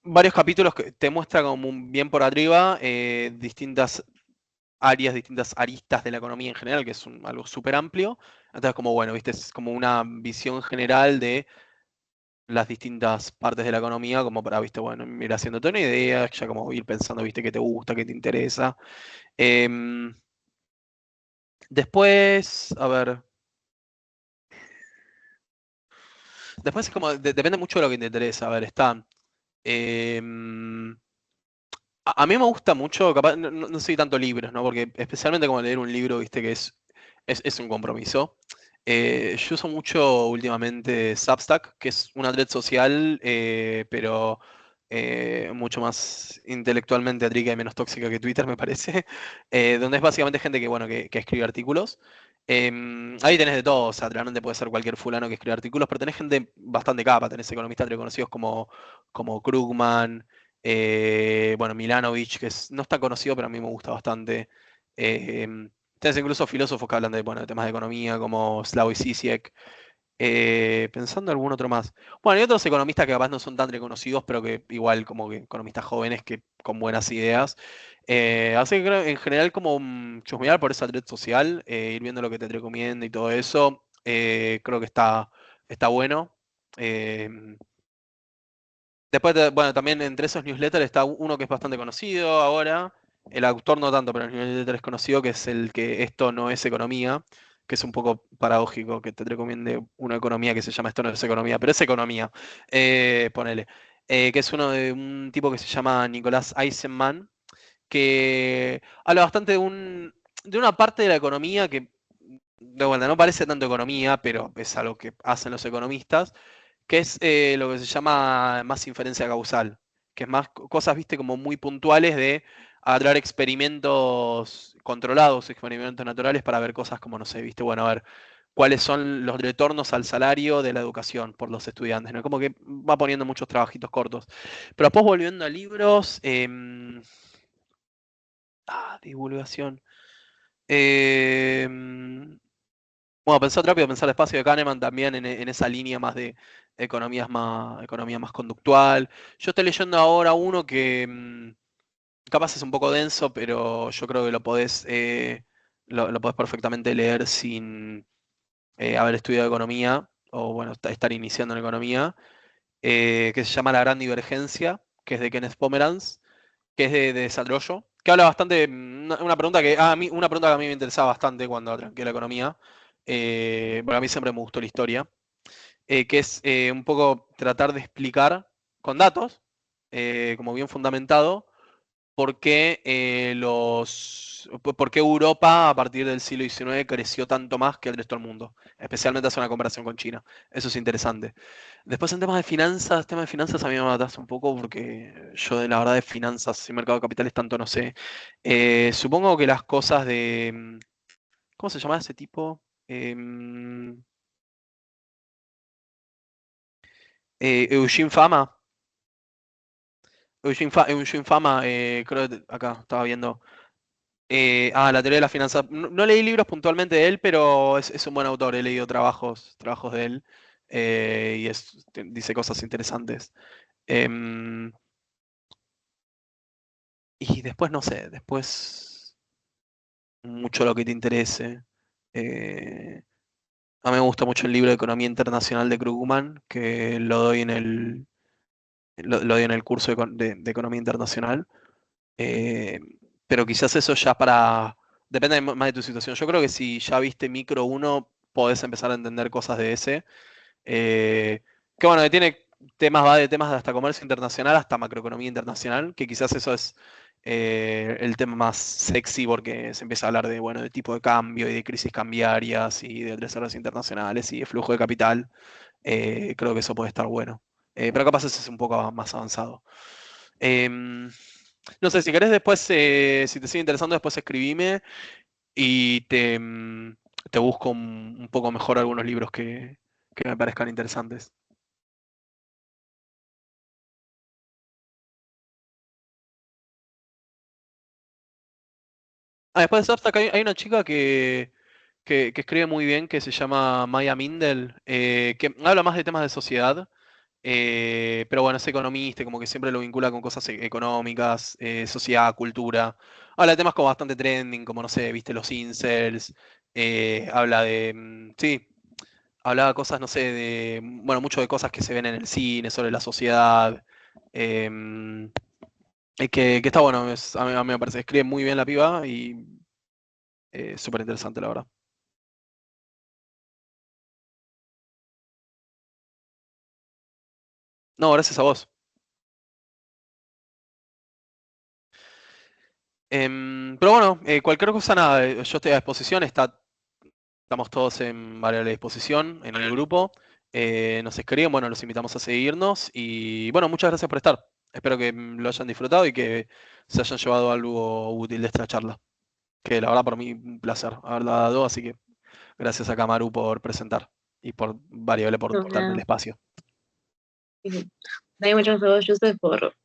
varios capítulos que te muestra como bien por arriba distintas áreas, distintas aristas de la economía en general, que es algo súper amplio. Entonces, como bueno, viste, es como una visión general de las distintas partes de la economía, como para, viste, bueno, ir haciéndote una idea, ya como ir pensando, viste, qué te gusta, qué te interesa. Em, Después, a ver, después es como, depende mucho de lo que te interesa. A ver, está... em, a mí me gusta mucho, capaz, no soy tanto libros, ¿no? Porque especialmente como leer un libro, viste, que es un compromiso. Yo uso mucho últimamente Substack, que es una red social, pero mucho más intelectualmente rica y menos tóxica que Twitter, me parece. Donde es básicamente gente que, bueno, que escribe artículos. Ahí tenés de todo, o sea, realmente puede ser cualquier fulano que escribe artículos, pero tenés gente bastante capa, tenés economistas reconocidos como Krugman, bueno, Milanovic, no está conocido, pero a mí me gusta bastante. Eh, Tenés incluso filósofos que hablan de, bueno, de temas de economía, como Slavoj Žižek. Pensando en algún otro más. Bueno, y otros economistas que capaz no son tan reconocidos, pero que igual como que economistas jóvenes que con buenas ideas. Así que creo en general como chusmear por esa red social, ir viendo lo que te recomienda y todo eso, creo que está bueno. Eh, Después, bueno, también entre esos newsletters está uno que es bastante conocido ahora. El autor no tanto, pero el newsletter es conocido, que es el que Esto no es economía, que es un poco paradójico que te recomiende una economía que se llama Esto no es economía, pero es economía, ponele. Que es uno de un tipo que se llama Nicolás Eisenman, que habla bastante de una parte de la economía que, de vuelta, no parece tanto economía, pero es algo que hacen los economistas, que es lo que se llama más inferencia causal, que es más cosas, viste, como muy puntuales de agarrar experimentos controlados, experimentos naturales para ver cosas como, no sé, viste, bueno, a ver cuáles son los retornos al salario de la educación por los estudiantes, ¿no? Como que va poniendo muchos trabajitos cortos. Pero después volviendo a libros, divulgación. Em, bueno, pensar rápido, pensar despacio de Kahneman también en esa línea más de economía más conductual. Yo estoy leyendo ahora uno que capaz es un poco denso, pero yo creo que lo podés perfectamente leer sin haber estudiado economía o bueno, estar iniciando en economía, que se llama La Gran Divergencia, que es de Kenneth Pomeranz, que es de desarrollo, que habla bastante, una pregunta una pregunta que a mí me interesaba bastante cuando arranqué la economía, porque a mí siempre me gustó la historia, que es un poco tratar de explicar con datos, como bien fundamentado, por qué Europa a partir del siglo XIX creció tanto más que el resto del mundo, especialmente hacer una comparación con China. Eso es interesante. Después en temas de finanzas a mí me matas un poco porque yo de la verdad de finanzas y mercado de capitales tanto no sé. Supongo que las cosas de... ¿Cómo se llama ese tipo? Em, Eugene Fama. Eugene Fama, creo que acá estaba viendo. La teoría de las finanzas. No leí libros puntualmente de él, pero es un buen autor. He leído trabajos de él y dice cosas interesantes. Em, y después, no sé, después mucho lo que te interese. Eh, a mí me gusta mucho el libro de Economía Internacional de Krugman, que lo doy en el curso de Economía Internacional. Eh, pero quizás eso ya depende más de tu situación. Yo creo que si ya viste micro uno, podés empezar a entender cosas de ese. Que bueno, que tiene temas, va de temas de hasta comercio internacional hasta macroeconomía internacional, que quizás eso es el tema más sexy porque se empieza a hablar de, bueno, de tipo de cambio y de crisis cambiarias y de reservas internacionales y de flujo de capital. Creo que eso puede estar bueno. Pero capaz ese es un poco más avanzado. Em, no sé, si querés después, si te sigue interesando, después escribime y te busco un poco mejor algunos libros que me parezcan interesantes. Ah, después de Substack hay una chica que escribe muy bien, que se llama Maya Mindel, que habla más de temas de sociedad, pero bueno, es economista y como que siempre lo vincula con cosas económicas, sociedad, cultura. Habla de temas como bastante trending, como no sé, viste, los incels, habla de, sí, hablaba cosas, no sé, de, bueno, mucho de cosas que se ven en el cine, sobre la sociedad, em, que está bueno, a mí me parece, escribe muy bien la piba y súper interesante, la verdad. No, gracias a vos. Pero bueno, cualquier cosa, nada, yo estoy a disposición, estamos todos en variable disposición en el grupo. Nos escriben, bueno, los invitamos a seguirnos y bueno, muchas gracias por estar. Espero que lo hayan disfrutado y que se hayan llevado algo útil de esta charla. Que la verdad por mí un placer haberla dado, así que gracias a Kamaru por presentar y por Variable No, por darme el nada. espacio. Hay muchas gracias, Joseph, por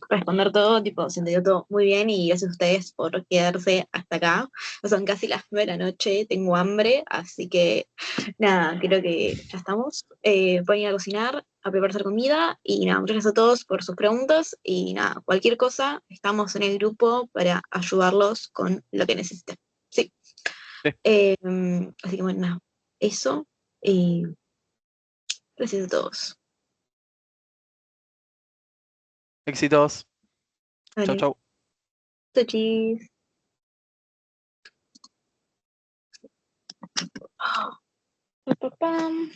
responder todo, tipo, se entendió todo muy bien y gracias a ustedes por quedarse hasta acá. Son casi las 9 de la noche, tengo hambre, así que nada, creo que ya estamos. Pueden ir a cocinar, a prepararse comida y nada, muchas gracias a todos por sus preguntas y nada, cualquier cosa, estamos en el grupo para ayudarlos con lo que necesiten. Sí. Sí, Así que bueno, nada, eso. Y gracias a todos. éxitos. Chau, Vale, chau. chis. Pa, pa, pam.